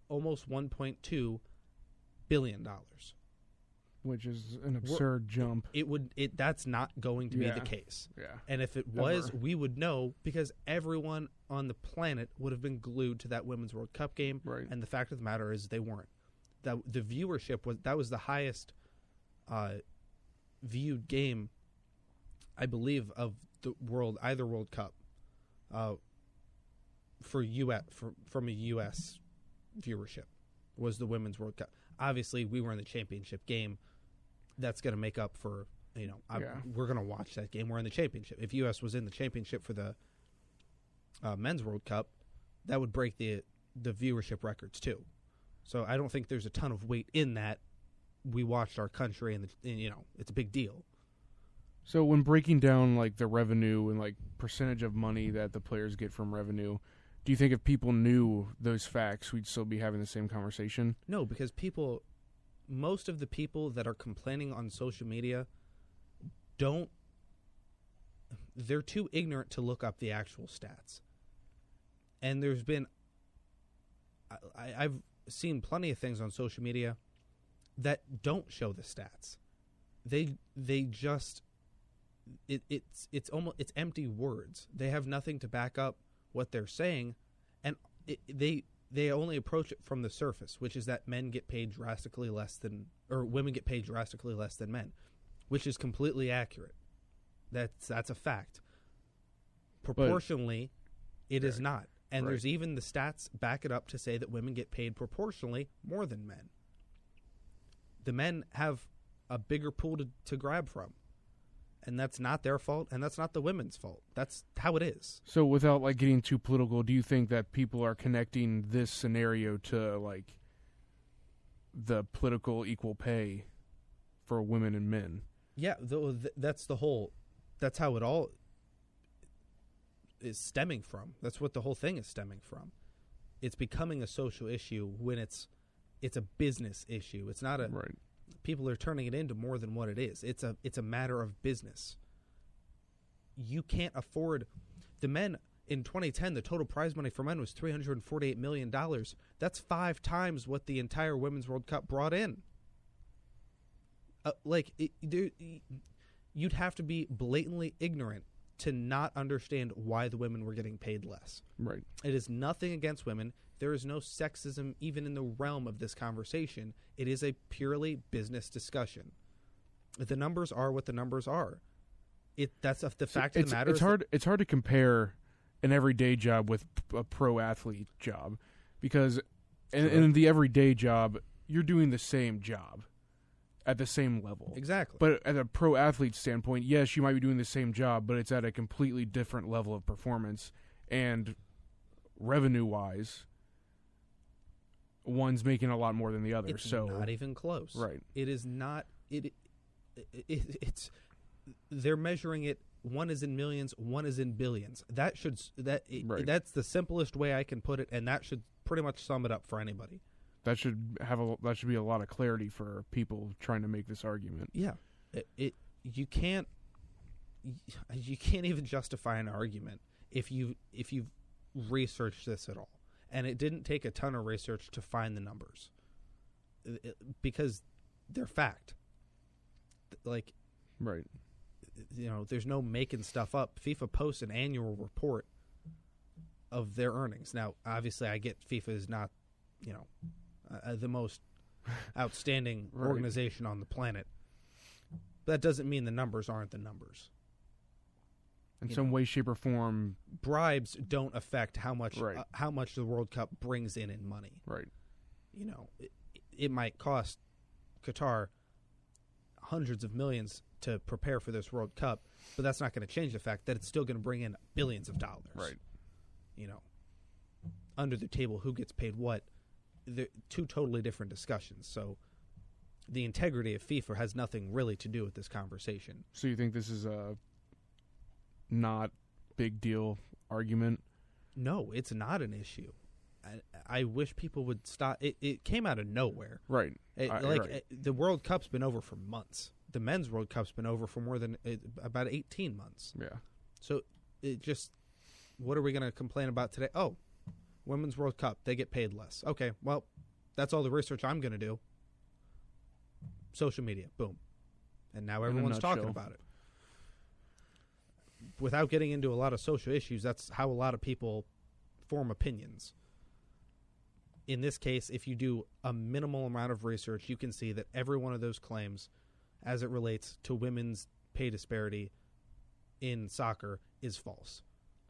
almost 1.2 billion dollars, which is an absurd jump. That's not going to be the case. Yeah. And if it was, we would know, because everyone on the planet would have been glued to that Women's World Cup game. Right. And the fact of the matter is they weren't. The viewership was the highest viewed game, I believe, of the either World Cup from a U.S. viewership was the Women's World Cup. Obviously, we were in the championship game. That's going to make up for, we're going to watch that game. We're in the championship. If U.S. was in the championship for the Men's World Cup, that would break the viewership records too. So I don't think there's a ton of weight in that. We watched our country, and it's a big deal. So when breaking down like the revenue and like percentage of money that the players get from revenue, do you think if people knew those facts, we'd still be having the same conversation? No, because most of the people that are complaining on social media they're too ignorant to look up the actual stats. And there's been, I've seen plenty of things on social media that don't show the stats. They just, it's empty words. They have nothing to back up what they're saying, and they only approach it from the surface, which is that women get paid drastically less than men, which is completely accurate. That's a fact. Proportionally, it is not. And there's even the stats back it up to say that women get paid proportionally more than men. The men have a bigger pool to grab from. And that's not their fault, and that's not the women's fault. That's how it is. So without like getting too political, do you think that people are connecting this scenario to like the political equal pay for women and men? Yeah, that's how it all is stemming from. That's what the whole thing is stemming from. It's becoming a social issue when it's a business issue. It's not a right. People are turning it into more than what it is. It's a matter of business. You can't afford the men in 2010. The total prize money for men was $348 million. That's 5 times what the entire Women's World Cup brought in. You'd have to be blatantly ignorant to not understand why the women were getting paid less. Right. It is nothing against women. There is no sexism even in the realm of this conversation. It is a purely business discussion. The numbers are what the numbers are. That's the fact of the matter. It's hard to compare an everyday job with a pro athlete job, because in the everyday job you're doing the same job at the same level. Exactly. But at a pro athlete standpoint, yes, you might be doing the same job, but it's at a completely different level of performance, and revenue wise, one's making a lot more than the other. It's so not even close. Right. It is not. It's they're measuring it. One is in millions. One is in billions. That's the simplest way I can put it, and that should pretty much sum it up for anybody. That should be a lot of clarity for people trying to make this argument. Yeah, you can't even justify an argument if you've researched this at all. And it didn't take a ton of research to find the numbers, because they're fact. Like, right. There's no making stuff up. FIFA posts an annual report of their earnings. Now, obviously, I get FIFA is not, the most outstanding organization on the planet. But that doesn't mean the numbers aren't the numbers. In some way, shape, or form, bribes don't affect how much the World Cup brings in money. Right. It might cost Qatar hundreds of millions to prepare for this World Cup, but that's not going to change the fact that it's still going to bring in billions of dollars. Right. Under the table, who gets paid what? They're two totally different discussions. So the integrity of FIFA has nothing really to do with this conversation. So you think this is a not big deal argument? No, it's not an issue. I wish people would stop. It came out of nowhere. Right. The World Cup's been over for months. The Men's World Cup's been over for more than about 18 months. Yeah. So what are we going to complain about today? Oh, Women's World Cup, they get paid less. Okay, well, that's all the research I'm going to do. Social media, boom. And now everyone's talking about it. Without getting into a lot of social issues, that's how a lot of people form opinions. In this case, if you do a minimal amount of research, you can see that every one of those claims, as it relates to women's pay disparity in soccer, is false.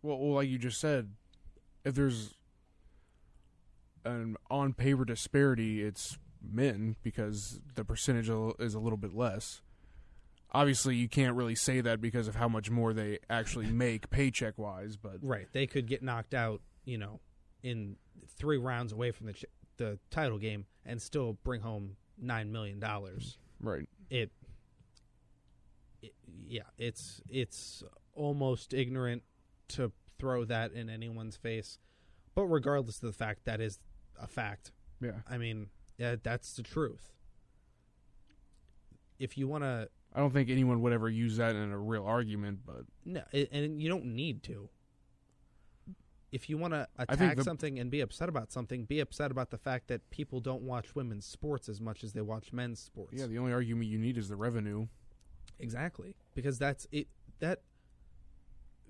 Well, like you just said, if there's an on-paper disparity, it's men, because the percentage is a little bit less. Obviously, you can't really say that because of how much more they actually make paycheck-wise, but right, they could get knocked out, in 3 rounds away from the title game and still bring home $9 million. Right. It's almost ignorant to throw that in anyone's face. But regardless of the fact, that is a fact. Yeah. I mean, that's the truth. If you want to... I don't think anyone would ever use that in a real argument, but... No, and you don't need to. If you want to attack something and be upset about something, be upset about the fact that people don't watch women's sports as much as they watch men's sports. Yeah, the only argument you need is the revenue. Exactly. Because that's it. That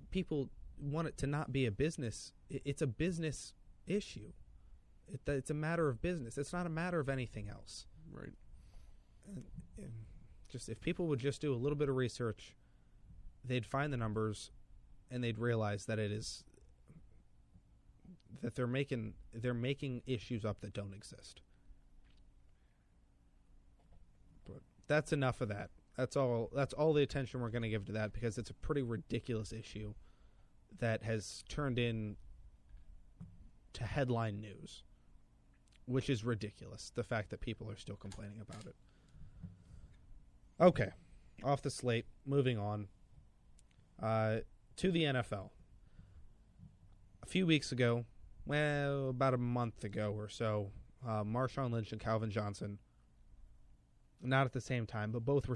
people want it to not be a business. It's a business issue. It's a matter of business. It's not a matter of anything else. Right. And just if people would just do a little bit of research, they'd find the numbers, and they'd realize that they're making issues up that don't exist. But that's enough of that. That's all the attention we're going to give to that, because it's a pretty ridiculous issue that has turned in to headline news, which is ridiculous. The fact that people are still complaining about it. Okay, off the slate, moving on to the NFL. A few weeks ago, well, about a month ago or so, Marshawn Lynch and Calvin Johnson, not at the same time, but both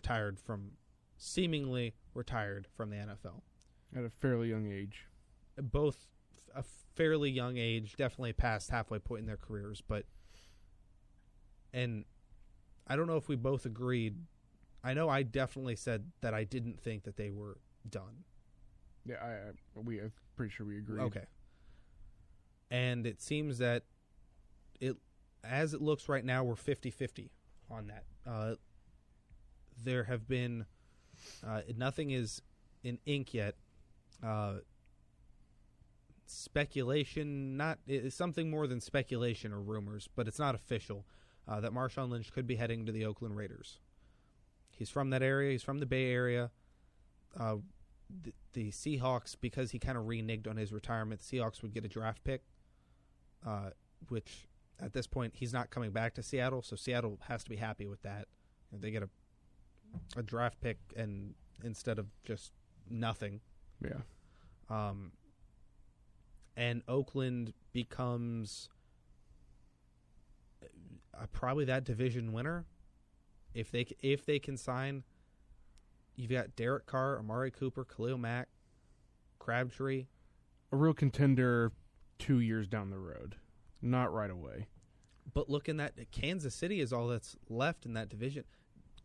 seemingly retired from the NFL. At a fairly young age. Both a fairly young age, definitely past halfway point in their careers, and I don't know if we both agreed. I know I definitely said that I didn't think that they were done. Yeah, I'm pretty sure we agreed. Okay. And it seems that as it looks right now, we're 50-50 on that. There have been nothing is in ink yet. Speculation, something more than speculation or rumors, but it's not official, that Marshawn Lynch could be heading to the Oakland Raiders. He's from that area. He's from the Bay Area. The Seahawks, because he kind of reneged on his retirement, the Seahawks would get a draft pick, which at this point he's not coming back to Seattle, so Seattle has to be happy with that. And they get a draft pick and instead of just nothing. Yeah. And Oakland becomes probably that division winner. If they can sign, you've got Derek Carr, Amari Cooper, Khalil Mack, Crabtree. A real contender 2 years down the road, not right away. But looking at Kansas City is all that's left in that division.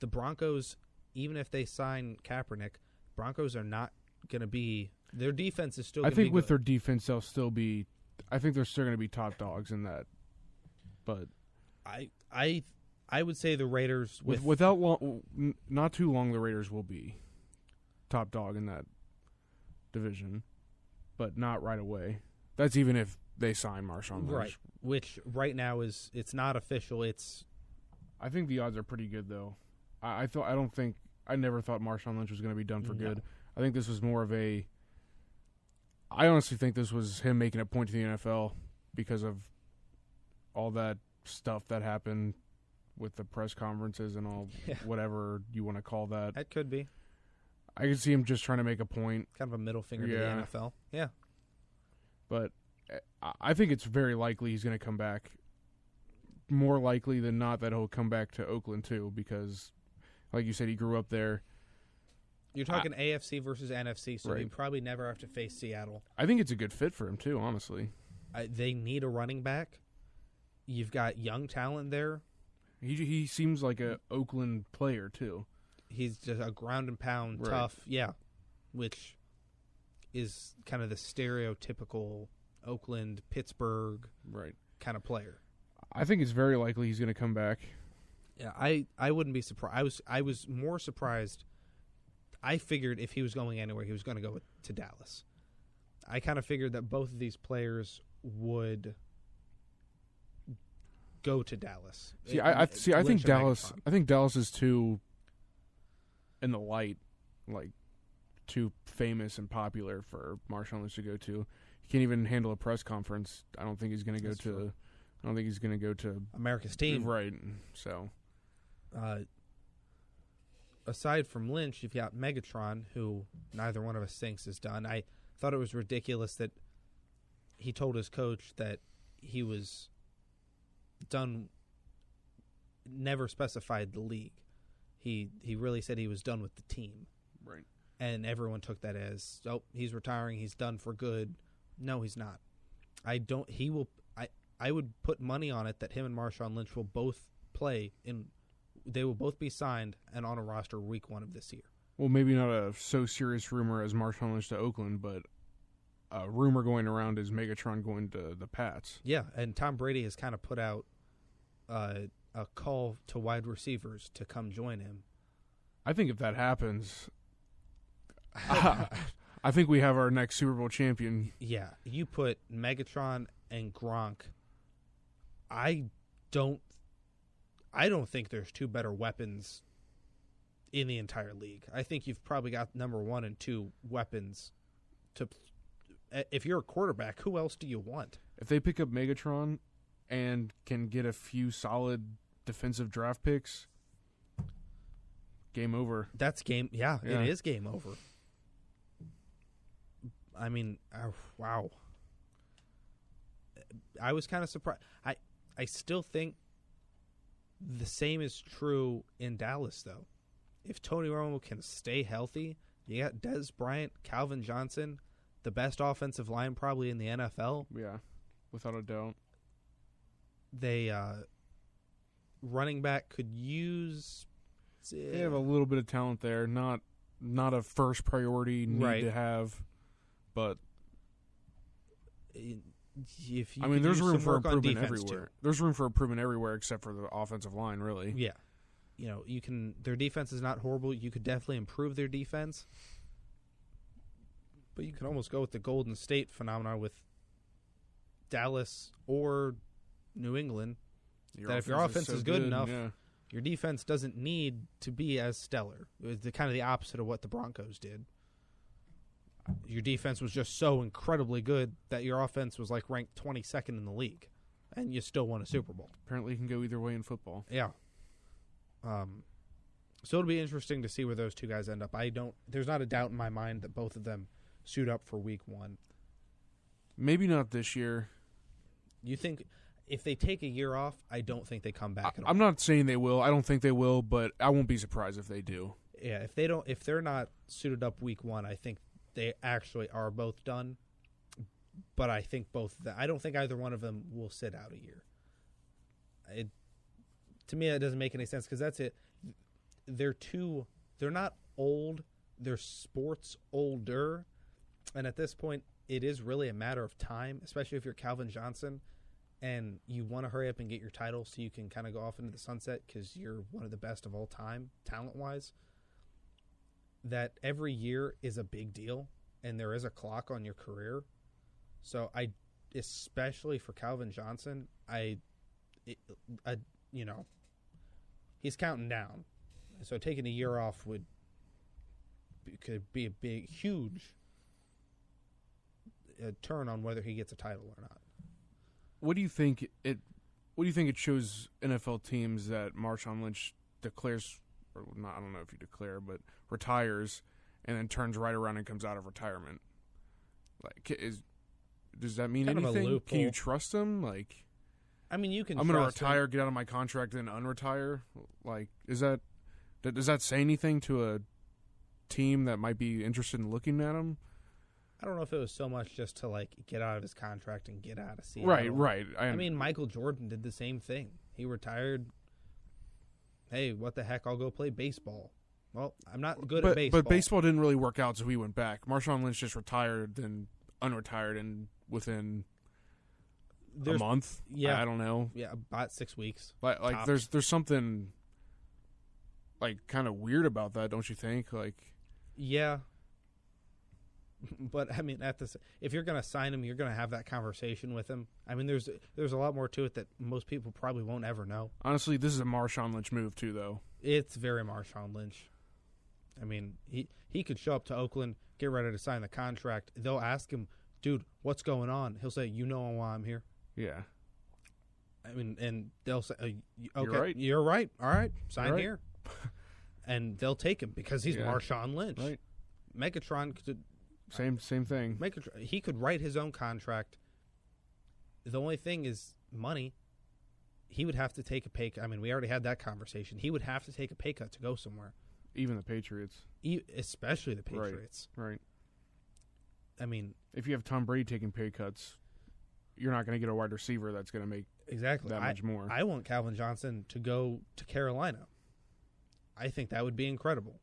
The Broncos, even if they sign Kaepernick, Broncos are not going to be. Their defense is still. I think with good. their defense, they'll still be. I think they're still going to be top dogs in that. But I would say the Raiders without not too long, the Raiders will be top dog in that division, but not right away. That's even if they sign Marshawn Lynch. Right, which right now it's not official. I think the odds are pretty good though. I never thought Marshawn Lynch was going to be done for good. I think this was more of a. I honestly think this was him making a point to the NFL because of all that stuff that happened with the press conferences and all, whatever you want to call that. That could be. I could see him just trying to make a point. Kind of a middle finger to the NFL. Yeah. But I think it's very likely he's going to come back. More likely than not that he'll come back to Oakland too, because, like you said, he grew up there. You're talking AFC versus NFC, so right. he probably never have to face Seattle. I think it's a good fit for him too, honestly. They need a running back. You've got young talent there. He seems like a Oakland player too. He's just a ground and pound tough, which is kind of the stereotypical Oakland, Pittsburgh kind of player. I think it's very likely he's going to come back. Yeah, I wouldn't be surprised. I was more surprised. I figured if he was going anywhere, he was going to go to Dallas. I kind of figured that both of these players would go to Dallas. I think Dallas. I think Dallas is too in the light, like too famous and popular for Marshawn Lynch to go to. He can't even handle a press conference. I don't think he's going to go to I don't think he's going to go to America's team. Right. So, aside from Lynch, you've got Megatron, who neither one of us thinks is done. I thought it was ridiculous that he told his coach that he was done, never specified the league. He really said he was done with the team. right. And everyone took that as, oh, he's retiring, he's done for good. No, he's not. I would put money on it that him and Marshawn Lynch will both play they will both be signed and on a roster week 1 of this year. Well, maybe not a so serious rumor as Marshawn Lynch to Oakland, but a rumor going around is Megatron going to the Pats. Yeah, and Tom Brady has kind of put out a call to wide receivers to come join him. I think if that happens, I think we have our next Super Bowl champion. Yeah, you put Megatron and Gronk. I don't think there's two better weapons in the entire league. I think you've probably got number 1 and 2 weapons. If you're a quarterback, who else do you want? If they pick up Megatron and can get a few solid defensive draft picks, game over. That's game. Yeah, it is game over. I mean, wow. I was kind of surprised. I still think the same is true in Dallas, though. If Tony Romo can stay healthy, you got Dez Bryant, Calvin Johnson, the best offensive line probably in the NFL. Yeah, without a doubt. They running back could use. They have a little bit of talent there. Not a first priority need to have, but if you there's room for improvement everywhere. There's room for improvement everywhere except for the offensive line, really. Yeah. Their defense is not horrible. You could definitely improve their defense. But you can almost go with the Golden State phenomenon with Dallas or New England. If your offense is good enough, your defense doesn't need to be as stellar. It was kind of the opposite of what the Broncos did. Your defense was just so incredibly good that your offense was like ranked 22nd in the league, and you still won a Super Bowl. Apparently, it can go either way in football. Yeah. So it'll be interesting to see where those two guys end up. There's not a doubt in my mind that both of them suit up for week 1. Maybe not this year. You think if they take a year off, I don't think they come back at all. I'm not saying they will. I don't think they will, but I won't be surprised if they do. Yeah, if they're not suited up week 1, I think they actually are both done. But I think I don't think either one of them will sit out a year. To me, that doesn't make any sense because that's it. They're not old. They're sports older. And at this point, it is really a matter of time, especially if you're Calvin Johnson and you want to hurry up and get your title so you can kind of go off into the sunset because you're one of the best of all time, talent-wise. That every year is a big deal, and there is a clock on your career. So especially for Calvin Johnson, he's counting down. So taking a year off could be a big, huge turn on whether he gets a title or not. What do you think it shows NFL teams that Marshawn Lynch declares, or not, I don't know if you declare, but retires and then turns right around and comes out of retirement? Does that mean kind anything? Can you trust him? You can. I'm going to retire, get out of my contract, then unretire. Does that say anything to a team that might be interested in looking at him? I don't know if it was so much just to get out of his contract and get out of Seattle. Right. Michael Jordan did the same thing. He retired. Hey, what the heck? I'll go play baseball. Well, I'm not good at baseball. But baseball didn't really work out, so he went back. Marshawn Lynch just retired, then unretired, and within a month. Yeah, I don't know. Yeah, about 6 weeks. There's something kind of weird about that, don't you think? Yeah. But if you're going to sign him, you're going to have that conversation with him. There's a lot more to it that most people probably won't ever know. Honestly, this is a Marshawn Lynch move too, though. It's very Marshawn Lynch. He could show up to Oakland, get ready to sign the contract. They'll ask him, dude, what's going on? He'll say, you know why I'm here. Yeah. I mean, and they'll say, okay, right. you're right. All right, sign Right. here. And they'll take him because he's Marshawn Lynch. Right. Megatron could Same thing. he could write his own contract. The only thing is money. He would have to take a pay cut. I mean, we already had that conversation. He would have to take a pay cut to go somewhere. Even the Patriots. Especially the Patriots. Right. I mean, if you have Tom Brady taking pay cuts, you're not going to get a wide receiver that's going to make that much more. I want Calvin Johnson to go to Carolina. I think that would be incredible.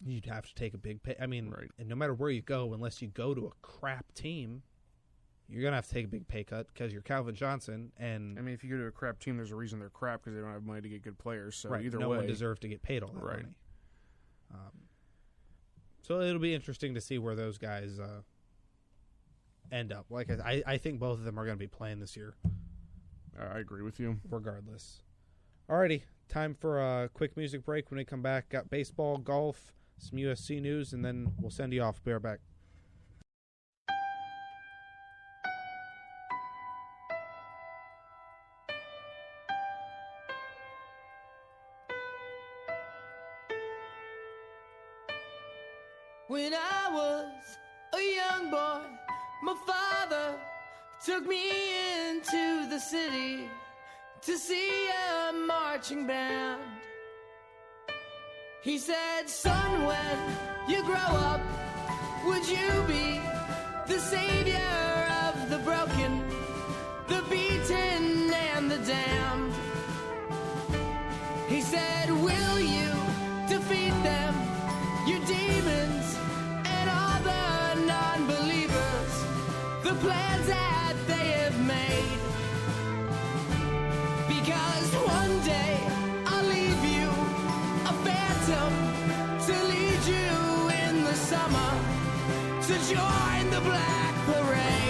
You'd have to take a big pay. I mean, and no matter where you go, unless you go to a crap team, you're going to have to take a big pay cut because you're Calvin Johnson. And I mean, if you go to a crap team, there's a reason they're crap because they don't have money to get good players. So either no way, one deserves to get paid all that money. So it'll be interesting to see where those guys end up. Like I think both of them are going to be playing this year. I agree with you. Regardless. Alrighty, time for a quick music break. When we come back, got baseball, golf, some USC news, and then we'll send you off. Be right back. When I was a young boy, my father took me into the city to see a marching band. He said, son, when you grow up, would you be the savior of the broken, the beaten, and the damned? He said, will you defeat them, your demons, and all the non-believers, the plans that they have made? Because one day I'll leave you a phantom to lead you in the summer to join the Black Parade.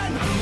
Carry on.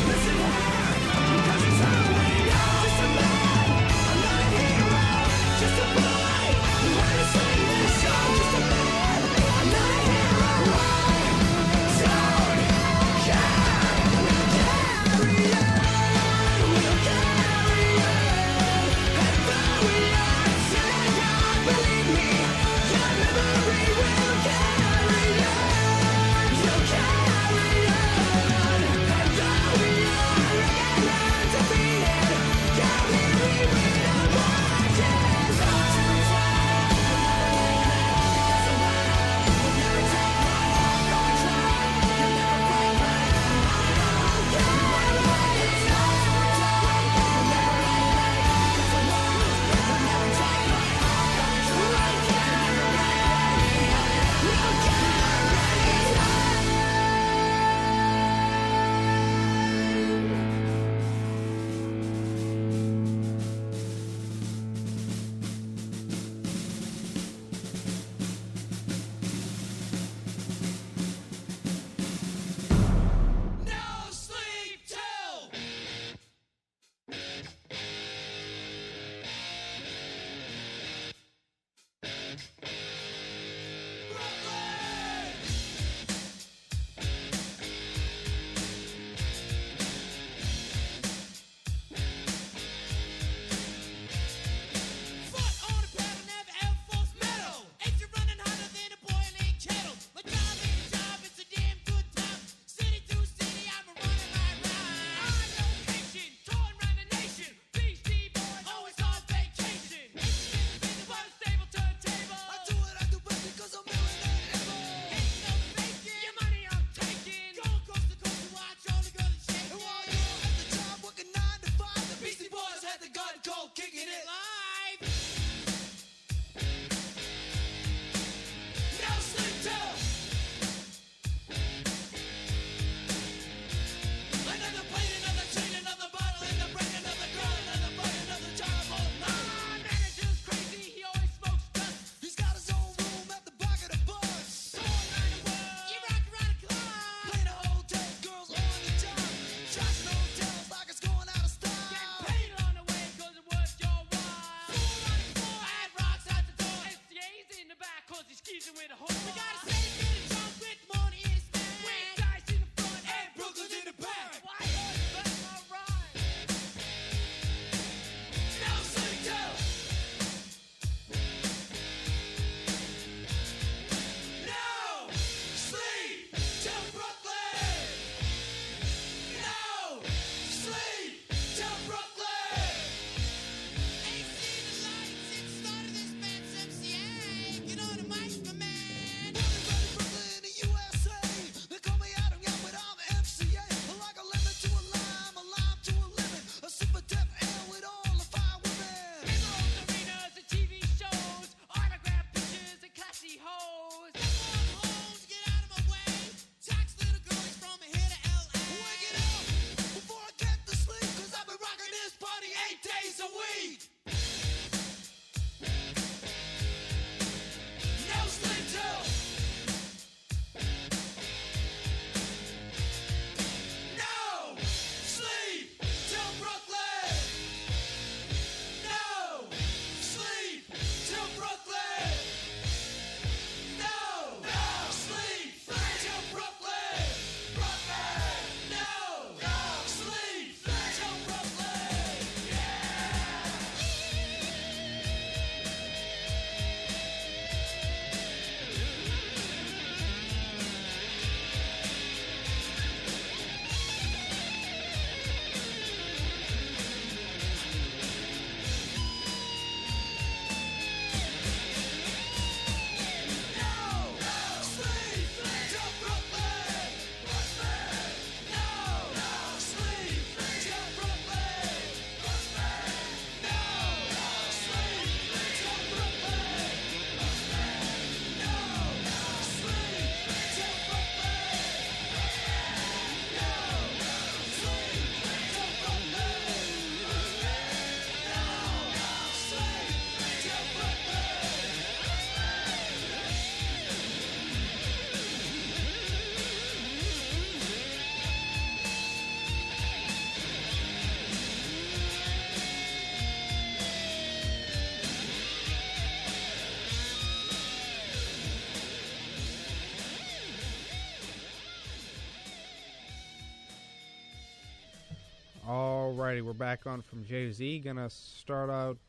Alrighty, we're back on from J to Z. Gonna start out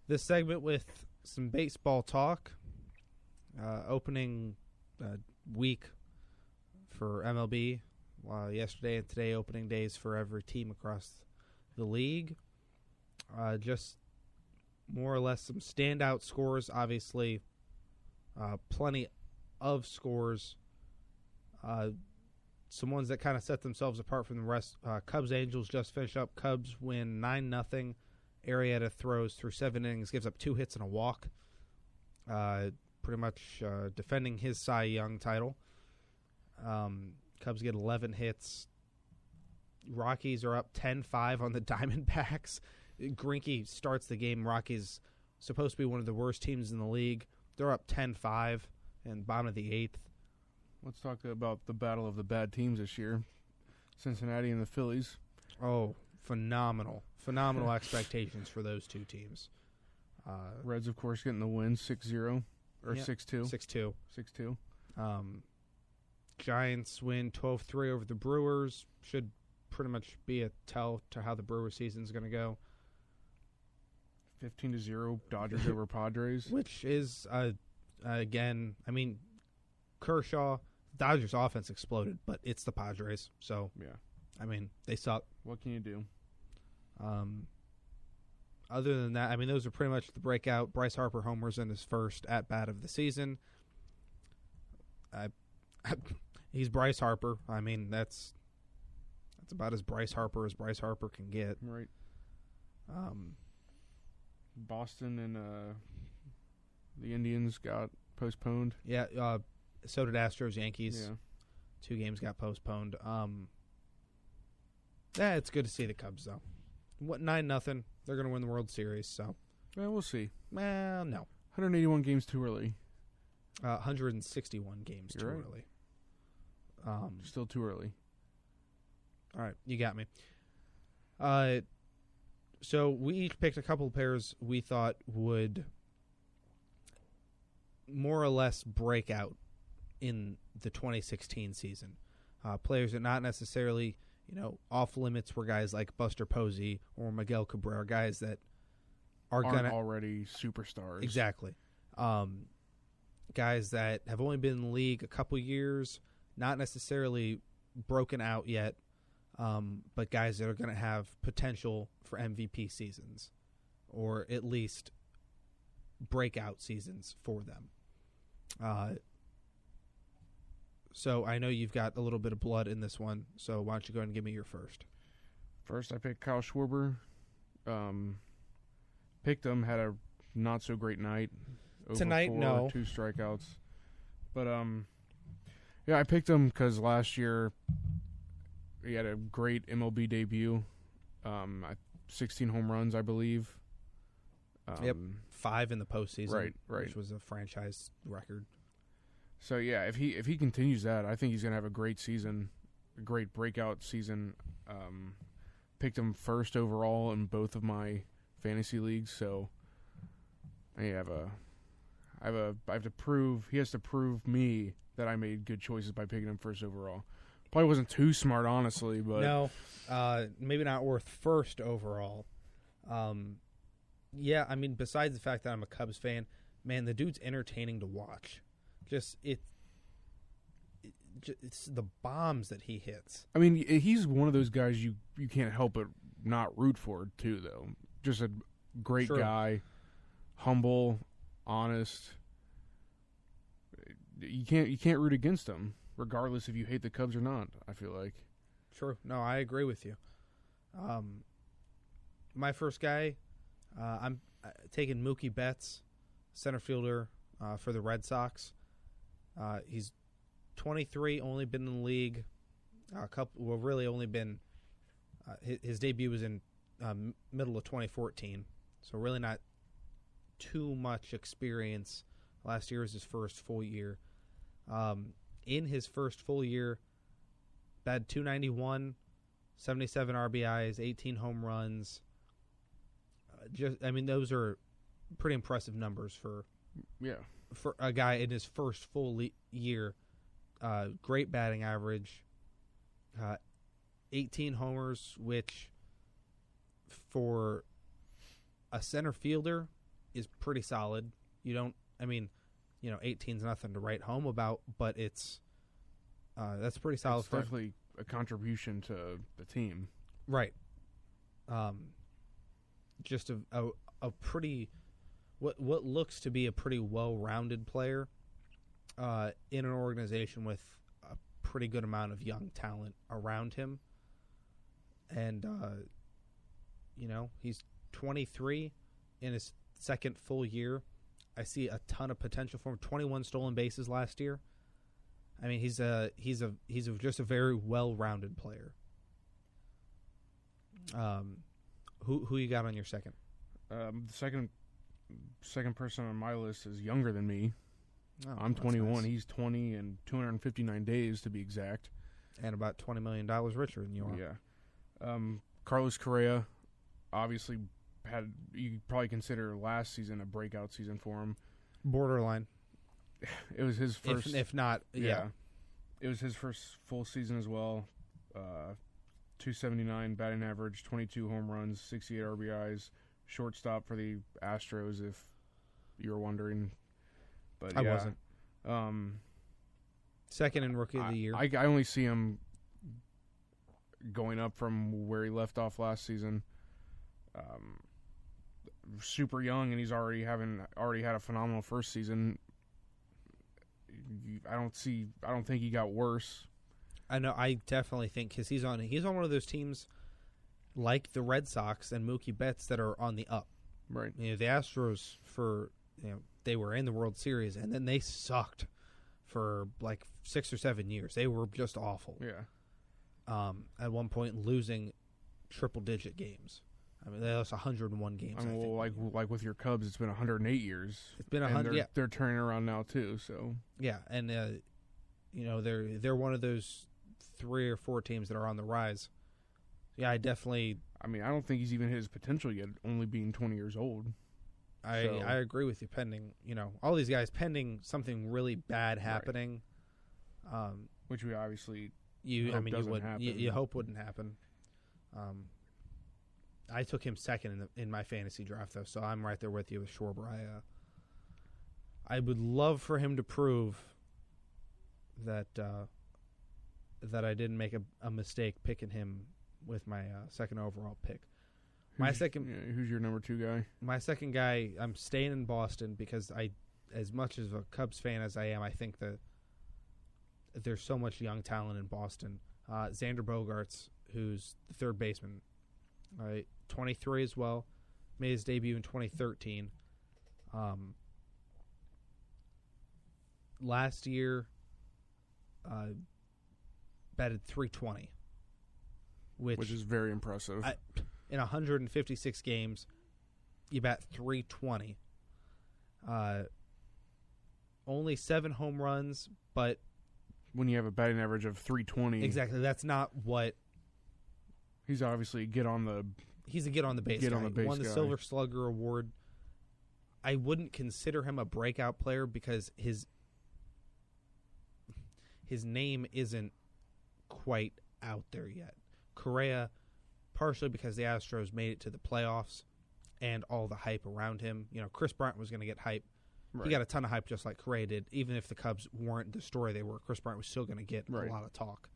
this segment with some baseball talk. Opening week for MLB. Yesterday and today, opening days for every team across the league. Just more or less some standout scores. Obviously, plenty of scores. Some ones that kind of set themselves apart from the rest. Cubs Angels just finished up. Cubs win 9-0. Arrieta throws through 7 innings, gives up 2 hits and a walk. Pretty much defending his Cy Young title. Cubs get 11 hits. Rockies are up 10-5 on the Diamondbacks. Greinke starts the game. Rockies supposed to be one of the worst teams in the league. They're up 10-5 in bottom of the 8th. Let's talk about the battle of the bad teams this year. Cincinnati and the Phillies. Oh, phenomenal. Phenomenal expectations for those two teams. Reds, of course, getting the win 6-0 or 6-2. 6-2. 6-2. Giants win 12-3 over the Brewers. Should pretty much be a tell to how the Brewers season is going to go. 15-0 Dodgers over Padres. Which is, again, I mean, Kershaw, Dodgers offense exploded, but it's the Padres. So, yeah. I mean, they suck. What can you do? Other than that, I mean, those are pretty much the breakout. Bryce Harper homers in his first at-bat of the season. He's Bryce Harper. I mean, that's about as Bryce Harper can get. Right. Boston and the Indians got postponed. Yeah, so did Astros, Yankees. Yeah. 2 games got postponed. Yeah, it's good to see the Cubs, though. 9-0. They're going to win the World Series, so. Well, we'll see. Well, no. 181 games too early. 161 games You're too right. early. Still too early. All right, you got me. So we each picked a couple of pairs we thought would more or less break out in the 2016 season. Players that not necessarily, off limits were guys like Buster Posey or Miguel Cabrera, guys that are Aren't going to already superstars. Exactly. Guys that have only been in the league a couple years, not necessarily broken out yet, but guys that are going to have potential for MVP seasons, or at least breakout seasons for them. So I know you've got a little bit of blood in this one, so why don't you go ahead and give me your first? First, I picked Kyle Schwarber. Picked him, had a not-so-great night. Tonight, 4, no. 2 strikeouts. But, yeah, I picked him because last year he had a great MLB debut. 16 home runs, I believe. Yep, 5 in the postseason, right, which was a franchise record. So yeah, if he continues that, I think he's gonna have a great season, a great breakout season. Picked him first overall in both of my fantasy leagues, so I have to prove he has to prove me that I made good choices by picking him first overall. Probably wasn't too smart, honestly, but no, maybe not worth first overall. Yeah, I mean, besides the fact that I'm a Cubs fan, man, the dude's entertaining to watch. It's the bombs that he hits. I mean, he's one of those guys you can't help but not root for, too, though. Just a great guy, humble, honest. You can't root against him, regardless if you hate the Cubs or not, I feel like. True. No, I agree with you. My first guy, I'm taking Mookie Betts, center fielder for the Red Sox. He's 23, only been in the league his debut was in middle of 2014, so really not too much experience. Last year was his first full year. In his first full year, batted .291, 77 RBIs, 18 home runs. Those are pretty impressive numbers for a guy in his first full year. Great batting average. 18 homers, which for a center fielder is pretty solid. 18's nothing to write home about, but that's pretty solid. It's definitely a contribution to the team. Right. Just a pretty, what looks to be a pretty well-rounded player in an organization with a pretty good amount of young talent around him. And, he's 23 in his second full year. I see a ton of potential for him. 21 stolen bases last year. I mean, he's just a very well-rounded player. Who you got on your second? The second person on my list is younger than me. Oh, I'm 21. Nice. He's 20 and 259 days to be exact, and about $20 million richer than you are. Yeah. Carlos Correa, obviously you probably consider last season a breakout season for him. Borderline. It was his first, if not, yeah. It was his first full season as well. 279 batting average, 22 home runs, 68 RBIs, shortstop for the Astros, if you were wondering. But I wasn't. Second in Rookie of the Year. I only see him going up from where he left off last season. Super young, and he's already had a phenomenal first season. I don't think he got worse. I know. I definitely think because he's on one of those teams like the Red Sox and Mookie Betts that are on the up. Right. The Astros they were in the World Series and then they sucked for like 6 or 7 years. They were just awful. Yeah. At one point losing triple-digit games. I mean, they lost 101 games. I mean, like with your Cubs, it's been 108 years. It's been 100. Yeah, they're turning around now too. So yeah, and they're one of those 3 or 4 teams that are on the rise. Yeah, I don't think he's even hit his potential yet, only being 20 years old. I agree with you. Pending, all these guys pending something really bad happening, right. Which we obviously you hope wouldn't happen. I took him second in my fantasy draft, though, so I'm right there with you with Schwarber. I would love for him to prove that I didn't make a mistake picking him with my second overall pick. Who's your number 2 guy? My second guy, I'm staying in Boston because as much as a Cubs fan as I am, I think that there's so much young talent in Boston. Xander Bogaerts, who's the third baseman, 23 as well, made his debut in 2013. Last year, batted .320, which is very impressive. In 156 games, you bat .320. Only 7 home runs, but when you have a batting average of .320, exactly, that's not what. He's obviously He's a get on the base guy. Won the Silver Slugger Award. I wouldn't consider him a breakout player because his name isn't quite out there yet. Correa, partially because the Astros made it to the playoffs and all the hype around him. Chris Bryant was going to get hype. Right. He got a ton of hype just like Correa did. Even if the Cubs weren't the story they were, Chris Bryant was still going to get a lot of talk.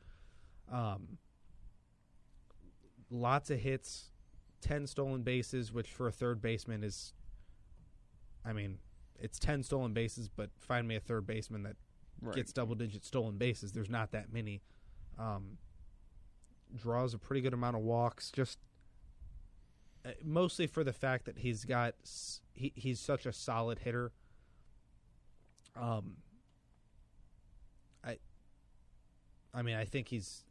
Lots of hits, 10 stolen bases, which for a third baseman is, it's 10 stolen bases, but find me a third baseman that gets double-digit stolen bases. There's not that many. Draws a pretty good amount of walks, just mostly for the fact that he's such a solid hitter. I think he's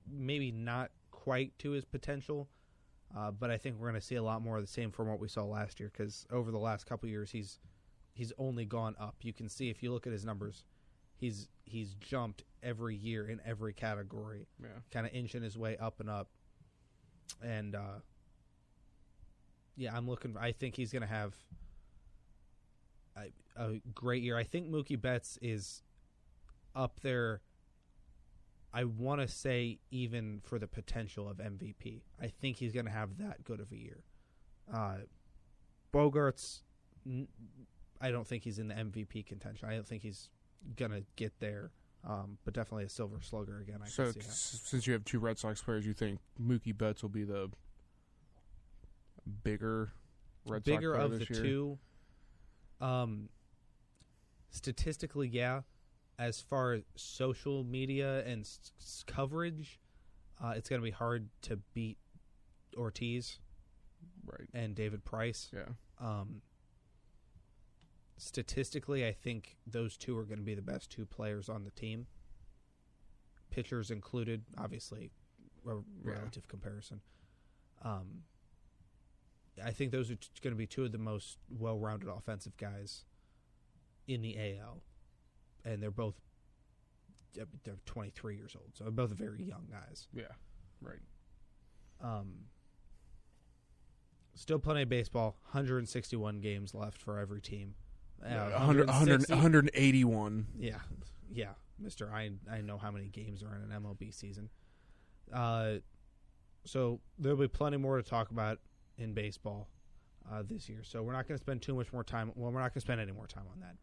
maybe not quite to his potential, but I think we're going to see a lot more of the same from what we saw last year, because over the last couple of years he's only gone up. You can see if you look at his numbers, he's jumped every year in every category, kind of inching his way up and up. And I think he's going to have a great year. I think Mookie Betts is up there. I want to say even for the potential of MVP. I think he's going to have that good of a year. Bogarts, I don't think he's in the MVP contention. I don't think he's going to get there, but definitely a silver slugger again. I can see that. Since you have two Red Sox players, you think Mookie Betts will be the bigger Red Sox player of this the year? two? Statistically, yeah. As far as social media and coverage, it's going to be hard to beat Ortiz, right, and David Price. Yeah. Statistically, I think those two are going to be the best two players on the team. Pitchers included, obviously, a relative comparison. I think those are going to be two of the most well-rounded offensive guys in the AL. And they're 23 years old, so they're both very young guys. Yeah, right. Still plenty of baseball. 161 games left for every team. 181. Yeah, Mister. I know how many games are in an MLB season. So there'll be plenty more to talk about in baseball this year. So we're not going to spend too much more time. Well, we're not going to spend any more time on that.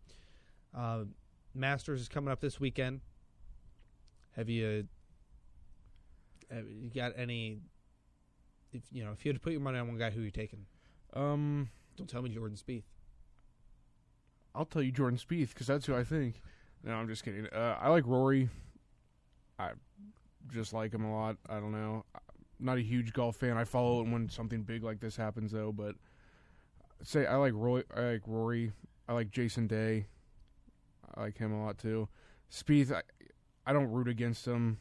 Masters is coming up this weekend. Have you got any? If you had to put your money on one guy, who are you taking? Don't tell me Jordan Spieth. I'll tell you Jordan Spieth because that's who I think. No, I'm just kidding. I like Rory. I just like him a lot. I don't know. I'm not a huge golf fan. I follow it when something big like this happens, though. But I'd say I like Rory. I like Jason Day. I like him a lot too. Spieth, I don't root against him.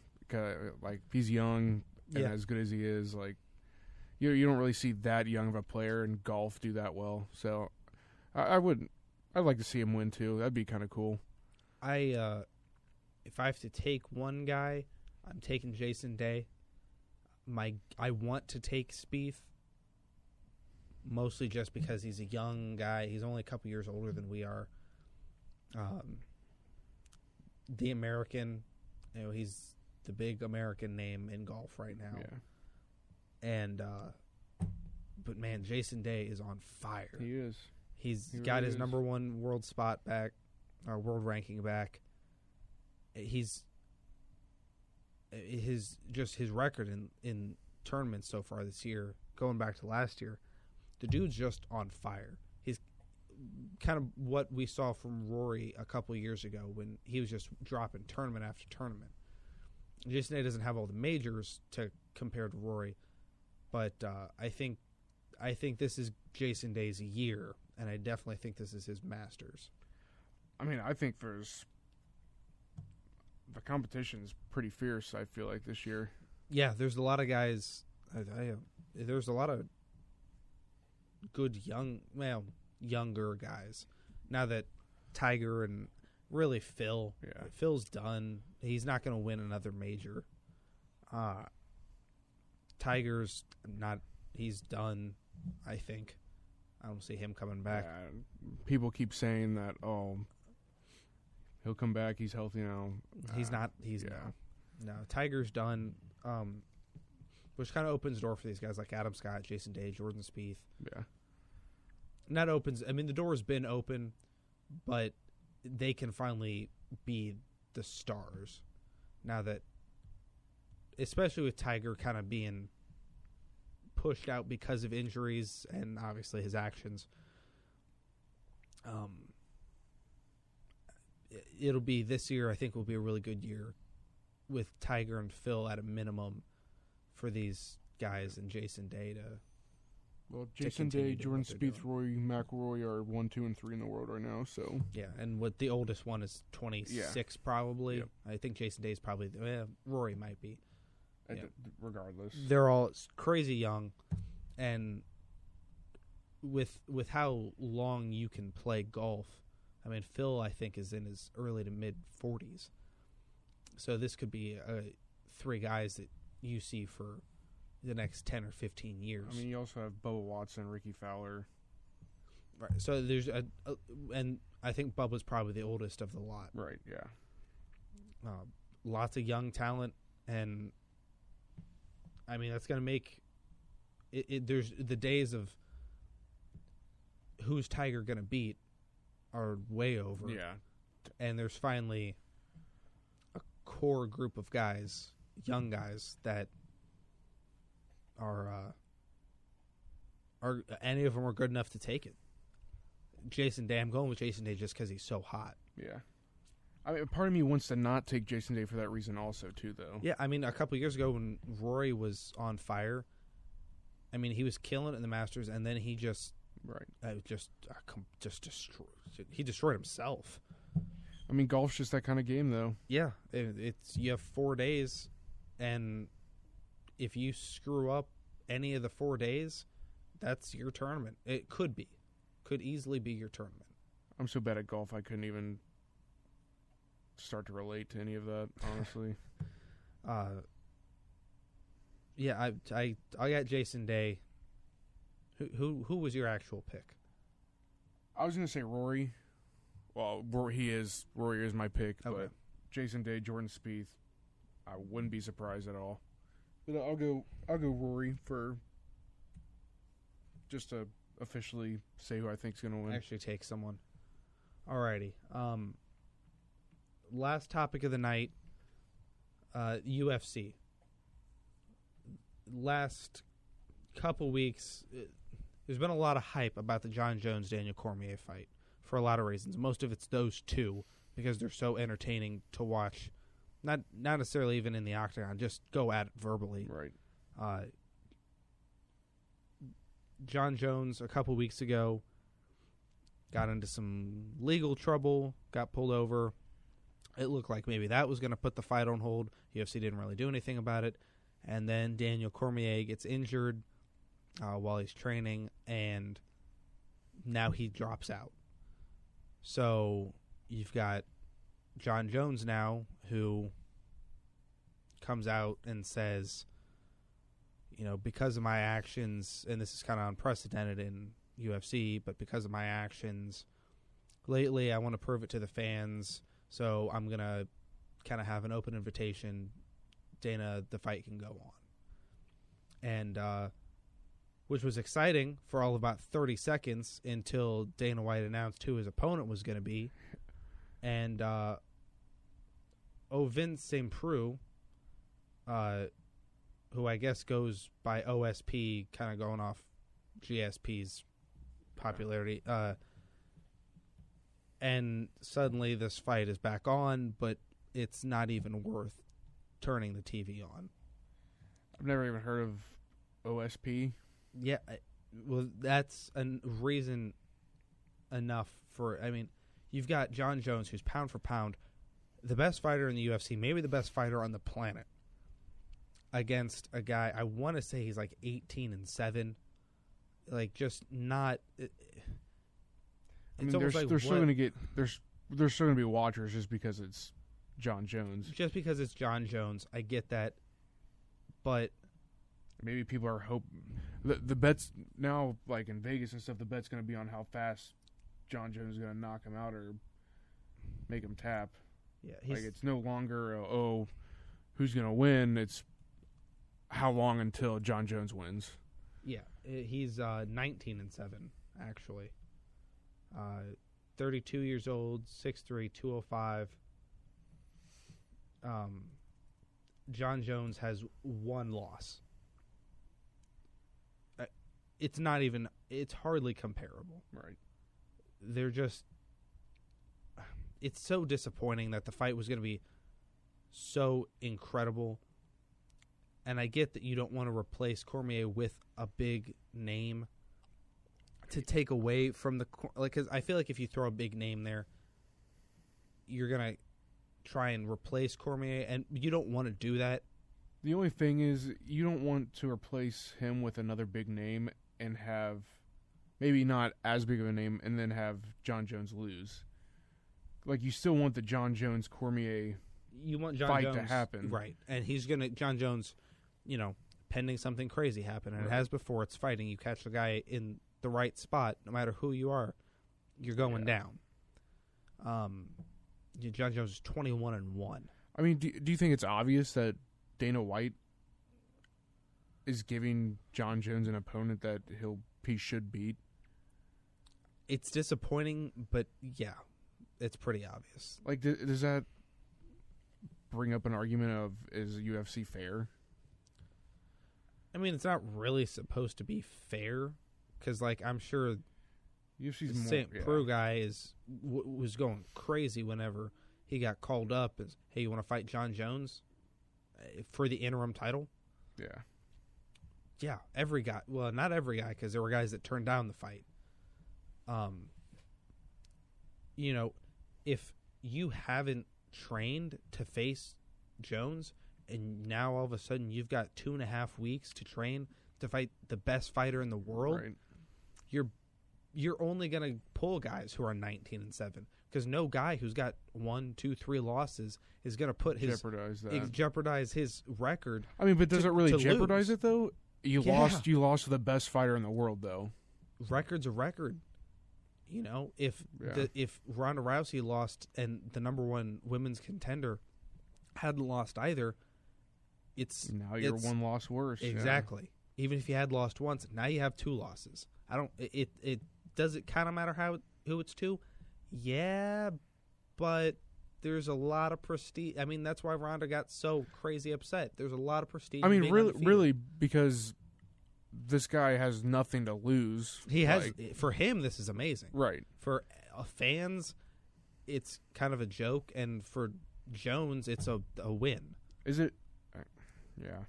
Like he's young and as good as he is, like you don't really see that young of a player in golf do that well. So I'd like to see him win too. That'd be kind of cool. If I have to take one guy, I'm taking Jason Day. I want to take Spieth, mostly just because he's a young guy. He's only a couple years older than we are. The American, he's the big American name in golf right now. Yeah. And but man, Jason Day is on fire. He is. He got his number one world spot back, or world ranking back. His record in tournaments so far this year, going back to last year, the dude's just on fire. He's kind of what we saw from Rory a couple years ago when he was just dropping tournament after tournament. Jason Day doesn't have all the majors to compare to Rory, but I think this is Jason Day's year, and I definitely think this is his Masters. I mean, I think the competition's pretty fierce, I feel like, this year. Yeah, there's a lot of guys. There's a lot of good younger guys. Now that Tiger and really Phil's done. He's not going to win another major. Tiger's not. He's done, I think. I don't see him coming back. Yeah, people keep saying that, he'll come back. He's healthy now. He's not. No. Tiger's done, which kind of opens the door for these guys like Adam Scott, Jason Day, Jordan Spieth. Yeah. And that opens. I mean, the door has been open, but they can finally be the stars now that, especially with Tiger kind of being pushed out because of injuries and obviously his actions. It'll be this year. I think will be a really good year with Tiger and Phil at a minimum for these guys and Jason Day to. Well, Jason Day, Jordan Spieth, Rory McIlroy are 1, 2, and 3 in the world right now. So yeah, and what the oldest one is 26 probably. Yep. I think Jason Day is probably Rory might be. Regardless, they're all crazy young, and with how long you can play golf. I mean, Phil I think is in his early to mid 40s, so this could be 3 guys that you see for the next 10 or 15 years. I mean, you also have Bubba Watson, Ricky Fowler. Right. So there's and I think Bubba's probably the oldest of the lot. Right. Yeah. Lots of young talent And I mean, that's going to make there's the days of who's Tiger going to beat are way over. Yeah. And there's finally a core group of guys, young guys, that are any of them are good enough to take it. Jason Day, I'm going with Jason Day just because he's so hot. Yeah. I mean, part of me wants to not take Jason Day for that reason also, too, though. Yeah, I mean, a couple years ago when Rory was on fire, I mean, he was killing it in the Masters, and then he just destroyed. He destroyed himself. I mean, golf's just that kind of game, though. Yeah, it's you have 4 days, and if you screw up any of the 4 days, that's your tournament. It could easily be your tournament. I'm so bad at golf, I couldn't even start to relate to any of that, honestly. Yeah, I got Jason Day. Who was your actual pick? I was going to say Rory. Well, Rory is my pick, Okay. But Jason Day, Jordan Spieth, I wouldn't be surprised at all. But I'll go Rory for just to officially say who I think is going to win. Actually take someone. Alrighty. Last topic of the night, UFC. Last couple weeks, there's been a lot of hype about the Jon Jones-Daniel Cormier fight for a lot of reasons. Most of it's those two because they're so entertaining to watch. Not necessarily even in the octagon, just go at it verbally. Right. Jon Jones, a couple weeks ago, got into some legal trouble, got pulled over. It looked like maybe that was going to put the fight on hold. UFC didn't really do anything about it. And then Daniel Cormier gets injured while he's training, and now he drops out. So you've got Jon Jones now, who comes out and says, you know, because of my actions, and this is kind of unprecedented in UFC, but because of my actions lately, I want to prove it to the fans, so I'm going to kind of have an open invitation. Dana, the fight can go on. And, which was exciting for all about 30 seconds until Dana White announced who his opponent was going to be. And, Vince St. Preux, who I guess goes by OSP, kind of going off GSP's popularity. And suddenly this fight is back on, but it's not even worth turning the TV on. I've never even heard of OSP. Yeah, well, that's a reason enough for... I mean, you've got Jon Jones, who's pound for pound the best fighter in the UFC, maybe the best fighter on the planet, against a guy, I want to say he's like 18-7. Like, just not... I mean, there's still going to be watchers just because it's Jon Jones. Just because it's Jon Jones, I get that, but maybe people are the bets now, like in Vegas and stuff. The bet's going to be on how fast Jon Jones is going to knock him out or make him tap. Yeah, like it's no longer who's going to win. It's how long until Jon Jones wins. Yeah, he's 19-7 actually. 32 years old, 6'3", 205. Jon Jones has one loss. It's not even... It's hardly comparable. Right. They're just... It's so disappointing that the fight was going to be so incredible. And I get that you don't want to replace Cormier with a big name to take away from the... Like, because I feel like if you throw a big name there, you're going to try and replace Cormier, and you don't want to do that. The only thing is, you don't want to replace him with another big name and have maybe not as big of a name and then have Jon Jones lose. Like, you still want the Jon Jones Cormier fight to happen. Right. And he's going to... Jon Jones, you know, pending something crazy happen, and it has before. It's fighting. You catch the guy in the right spot, no matter who you are, you're going down. Jon Jones is 21-1. I mean, do you think it's obvious that Dana White is giving John Jones an opponent that he should beat. It's disappointing, but yeah, it's pretty obvious. Like, does that bring up an argument of, is UFC fair? I mean, it's not really supposed to be fair, because, like, I'm sure UFC's the St. Preux guy was going crazy whenever he got called up as, hey, you want to fight John Jones for the interim title? Yeah. Yeah, every guy. Well, not every guy, because there were guys that turned down the fight. You know, if you haven't trained to face Jones, and now all of a sudden you've got 2.5 weeks to train to fight the best fighter in the world, right. You're only gonna pull guys who are 19-7, because no guy who's got 1, 2, 3 losses is gonna put jeopardize his record. I mean, but does it really jeopardize lose. it though? You lost to the best fighter in the world, though. Record's a record. You know, if Ronda Rousey lost and the number 1 women's contender hadn't lost either, now you're 1 loss worse. Exactly. Yeah. Even if you had lost once, now you have 2 losses. Does it kind of matter who it's to? Yeah, but there's a lot of prestige. I mean, that's why Ronda got so crazy upset. There's a lot of prestige. I mean, really, because this guy has nothing to lose. He has. For him, this is amazing. Right. For fans, it's kind of a joke, and for Jones, it's a win. Is it? Yeah.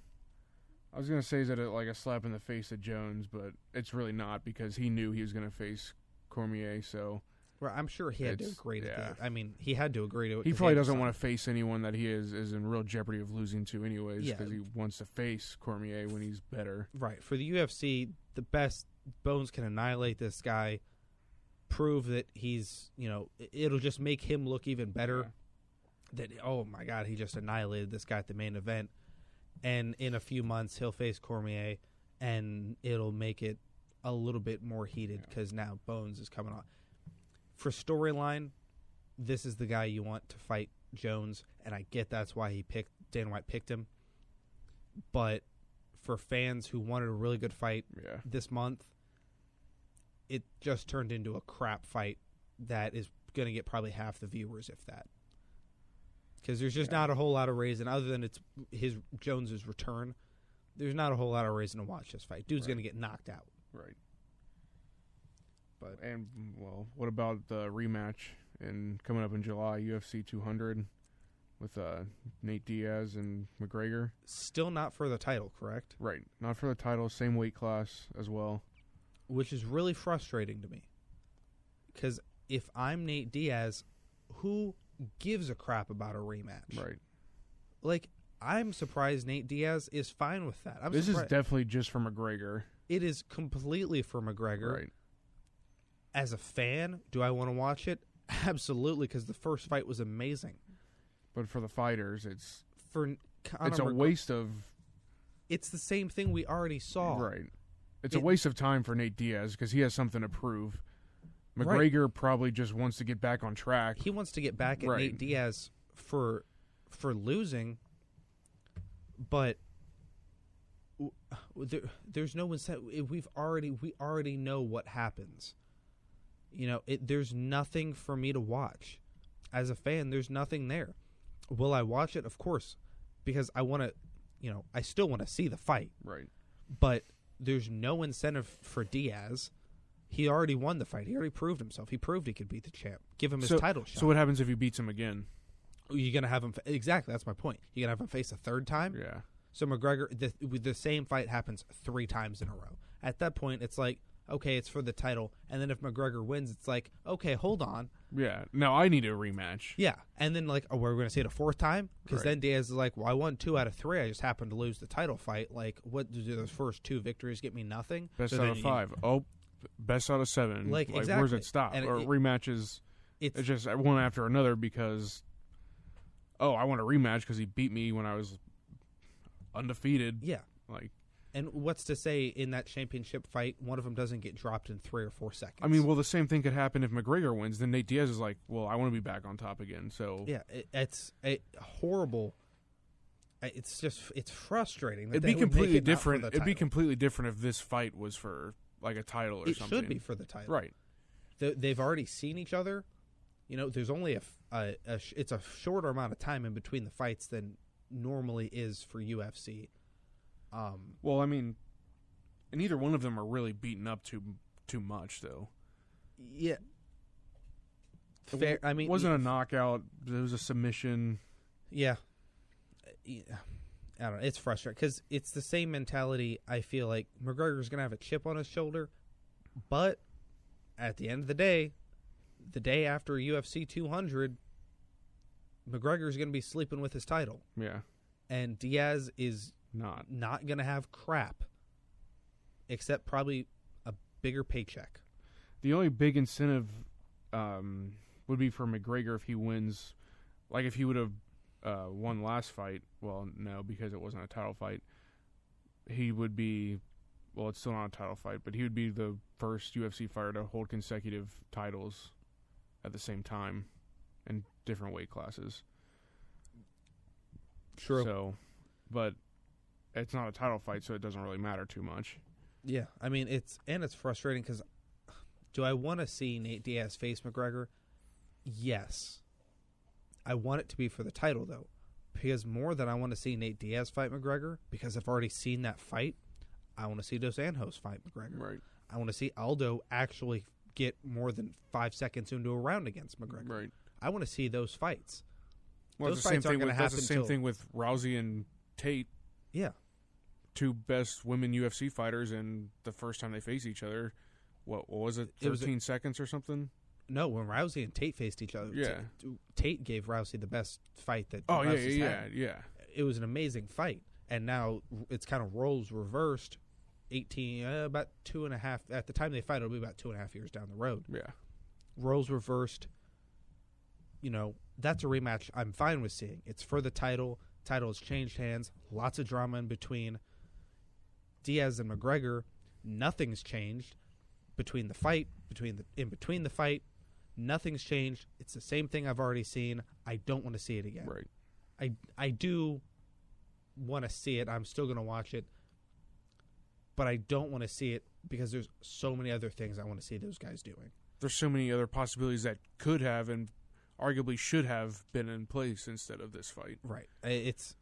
I was going to say, is it like a slap in the face at Jones, but it's really not, because he knew he was going to face Cormier, so... Well, I'm sure he had to agree to that. I mean, he had to agree to it. He probably doesn't want to face anyone that he is in real jeopardy of losing to anyways, because he wants to face Cormier when he's better. Right. For the UFC, the best Bones can annihilate this guy, prove that he's, it'll just make him look even better. Yeah. That, oh my God, he just annihilated this guy at the main event. And in a few months, he'll face Cormier, and it'll make it a little bit more heated, because now Bones is coming on. For storyline, this is the guy you want to fight Jones, and I get that's why Dana White picked him. But for fans who wanted a really good fight this month, it just turned into a crap fight that is going to get probably half the viewers, if that. Because there's just not a whole lot of reason, other than it's Jones's return. There's not a whole lot of reason to watch this fight. Dude's going to get knocked out. Right. What about the rematch coming up in July, UFC 200 with Nate Diaz and McGregor? Still not for the title, correct? Right. Not for the title. Same weight class as well. Which is really frustrating to me. Because if I'm Nate Diaz, who gives a crap about a rematch? Right. Like, I'm surprised Nate Diaz is fine with that. This is definitely just for McGregor. It is completely for McGregor. Right. As a fan, do I want to watch it? Absolutely, because the first fight was amazing. But for the fighters, it's a waste of... It's the same thing we already saw. Right. It's a waste of time for Nate Diaz, because he has something to prove. McGregor probably just wants to get back on track. He wants to get back at Nate Diaz for losing, but there's no incentive. We already know what happens. There's nothing for me to watch. As a fan, there's nothing there. Will I watch it? Of course, because I want to, I still want to see the fight. Right. But there's no incentive for Diaz. He already won the fight. He already proved himself. He proved he could beat the champ. Give him his title shot. So what happens if he beats him again? You're going to have him... Exactly, that's my point. You're going to have him face a third time? Yeah. So McGregor, the same fight happens 3 times in a row. At that point, it's like, okay, it's for the title. And then if McGregor wins, it's like, okay, hold on. Yeah. No, I need a rematch. Yeah. And then, like, we're going to see it a 4th time? Because then Diaz is like, well, I won 2 out of 3. I just happened to lose the title fight. Like, what do those first 2 victories get me? Nothing? Best out of 5. Best out of 7. Like exactly. Where's it stop? Or rematches, it's just one after another because, I want a rematch because he beat me when I was undefeated. Yeah. And what's to say in that championship fight, one of them doesn't get dropped in 3 or 4 seconds? I mean, the same thing could happen if McGregor wins. Then Nate Diaz is like, well, I want to be back on top again. So yeah, it's a horrible. it's frustrating. That It'd be completely different. It'd be completely different if this fight was for like a title or something. It should be for the title, right? They've already seen each other. There's only it's a shorter amount of time in between the fights than normally is for UFC. Well, I mean, and neither one of them are really beaten up too much, though. Yeah. Fair. I mean, it wasn't a knockout. It was a submission. Yeah. I don't know. It's frustrating because it's the same mentality. I feel like McGregor's going to have a chip on his shoulder, but at the end of the day after UFC 200, McGregor's going to be sleeping with his title. Yeah. And Diaz is not going to have crap, except probably a bigger paycheck. The only big incentive would be for McGregor if he wins. Like if he would have won last fight, well, no, because it wasn't a title fight. He would be, well, it's still not a title fight, but he would be the first UFC fighter to hold consecutive titles at the same time in different weight classes. True. So, but it's not a title fight, so it doesn't really matter too much. Yeah, I mean, it's frustrating because do I want to see Nate Diaz face McGregor? Yes. I want it to be for the title, though, because more than I want to see Nate Diaz fight McGregor, because I've already seen that fight, I want to see Dos Anjos fight McGregor. Right. I want to see Aldo actually get more than 5 seconds into a round against McGregor. Right. I want to see those fights. Well, those fights aren't going to happen. That's the same thing with Rousey and Tate. Yeah. Two best women UFC fighters, and the first time they face each other, what was it, 13 seconds or something? No, when Rousey and Tate faced each other, yeah. Tate gave Rousey the best fight that Rousey's had. Yeah. It was an amazing fight, and now it's kind of roles reversed. About 2.5 at the time they fight, it'll be about 2.5 years down the road. Yeah, roles reversed. That's a rematch I'm fine with seeing. It's for the title. Title has changed hands. Lots of drama in between. Diaz and McGregor, nothing's changed between the fight. In between the fight, nothing's changed. It's the same thing I've already seen. I don't want to see it again. Right. I do want to see it. I'm still going to watch it. But I don't want to see it because there's so many other things I want to see those guys doing. There's so many other possibilities that could have and arguably should have been in place instead of this fight. Right. It's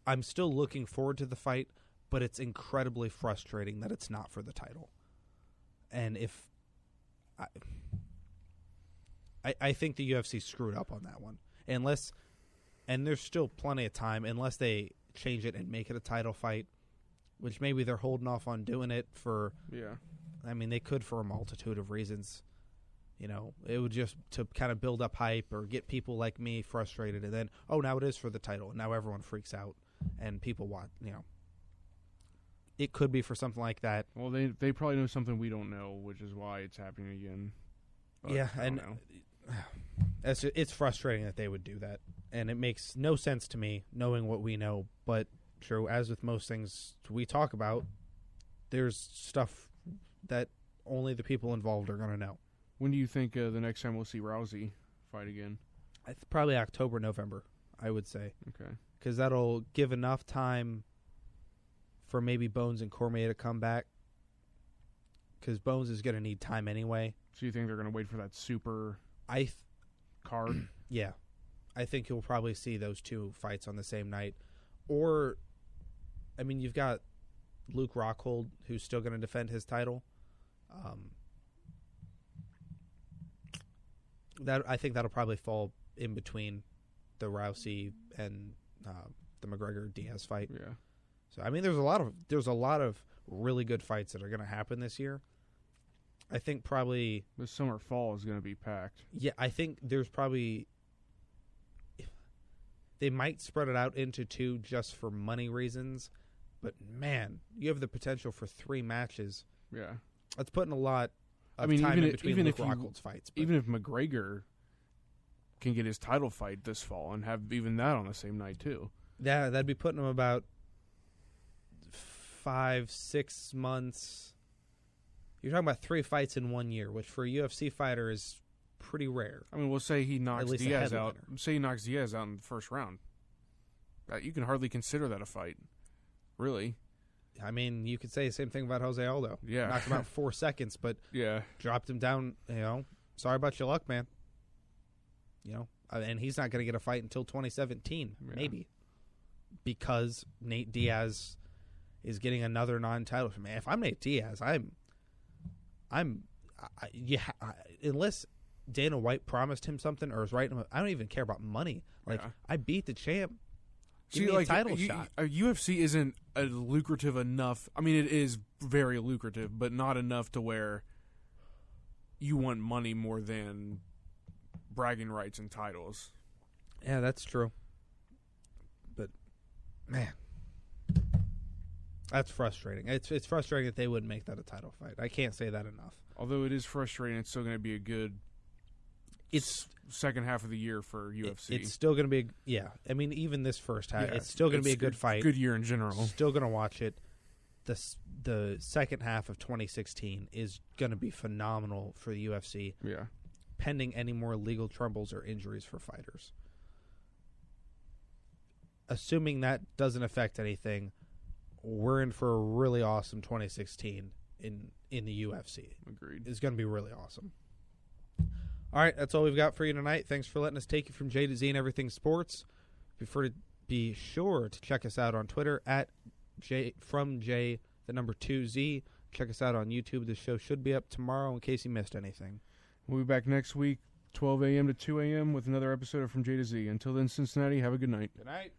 I'm still looking forward to the fight, but it's incredibly frustrating that it's not for the title. And if I think the UFC screwed up on that one. And there's still plenty of time unless they change it and make it a title fight, which maybe they're holding off on doing it for. Yeah. I mean, they could for a multitude of reasons. It would just to kind of build up hype or get people like me frustrated, and then now it is for the title, and now everyone freaks out and people want. It could be for something like that. Well, they probably know something we don't know, which is why it's happening again. But yeah, and it's frustrating that they would do that, and it makes no sense to me knowing what we know. But true, as with most things we talk about, there's stuff that only the people involved are going to know. When do you think the next time we'll see Rousey fight again? Probably October, November, I would say. Okay. Because that'll give enough time for maybe Bones and Cormier to come back. Because Bones is going to need time anyway. So you think they're going to wait for that super card? Yeah. I think you'll probably see those two fights on the same night. Or, I mean, you've got Luke Rockhold, who's still going to defend his title. I think that'll probably fall in between the Rousey and the McGregor-Diaz fight. Yeah. So I mean, there's a lot of really good fights that are going to happen this year. I think probably the summer fall is going to be packed. Yeah, I think there's probably they might spread it out into 2 just for money reasons, but man, you have the potential for 3 matches. Yeah, that's putting a lot. Time in between Luke Rockhold's fights. Even if McGregor can get his title fight this fall and have even that on the same night too. Yeah, that'd be putting him about 5-6 months. You're talking about 3 fights in 1 year, which for a UFC fighter is pretty rare. I mean, we'll say he knocks At least Diaz out. Say he knocks Diaz out in the first round. You can hardly consider that a fight. Really. I mean, you could say the same thing about Jose Aldo. Yeah. Knocked him out 4 seconds, but yeah, dropped him down, sorry about your luck, man. And he's not going to get a fight until 2017, maybe. Because Nate Diaz is getting another non-title. Man, if I'm Nate Diaz, unless Dana White promised him something or is writing him, I don't even care about money. Like, I beat the champ. Give me a title shot. UFC isn't lucrative enough. I mean, it is very lucrative, but not enough to where you want money more than bragging rights and titles. Yeah, that's true. But, man, that's frustrating. It's frustrating that they wouldn't make that a title fight. I can't say that enough. Although it is frustrating, it's still going to be a good second half of the year for UFC. It's still going to be, I mean, even this first half, it's still going to be a good fight. Good year in general. Still going to watch it. The second half of 2016 is going to be phenomenal for the UFC. Yeah. Pending any more legal troubles or injuries for fighters. Assuming that doesn't affect anything, we're in for a really awesome 2016 in the UFC. Agreed. It's going to be really awesome. All right, that's all we've got for you tonight. Thanks for letting us take you from J to Z and everything sports. Be sure to check us out on Twitter at J2Z. Check us out on YouTube. The show should be up tomorrow in case you missed anything. We'll be back next week, 12 a.m. to 2 a.m. with another episode of From J to Z. Until then, Cincinnati, have a good night. Good night.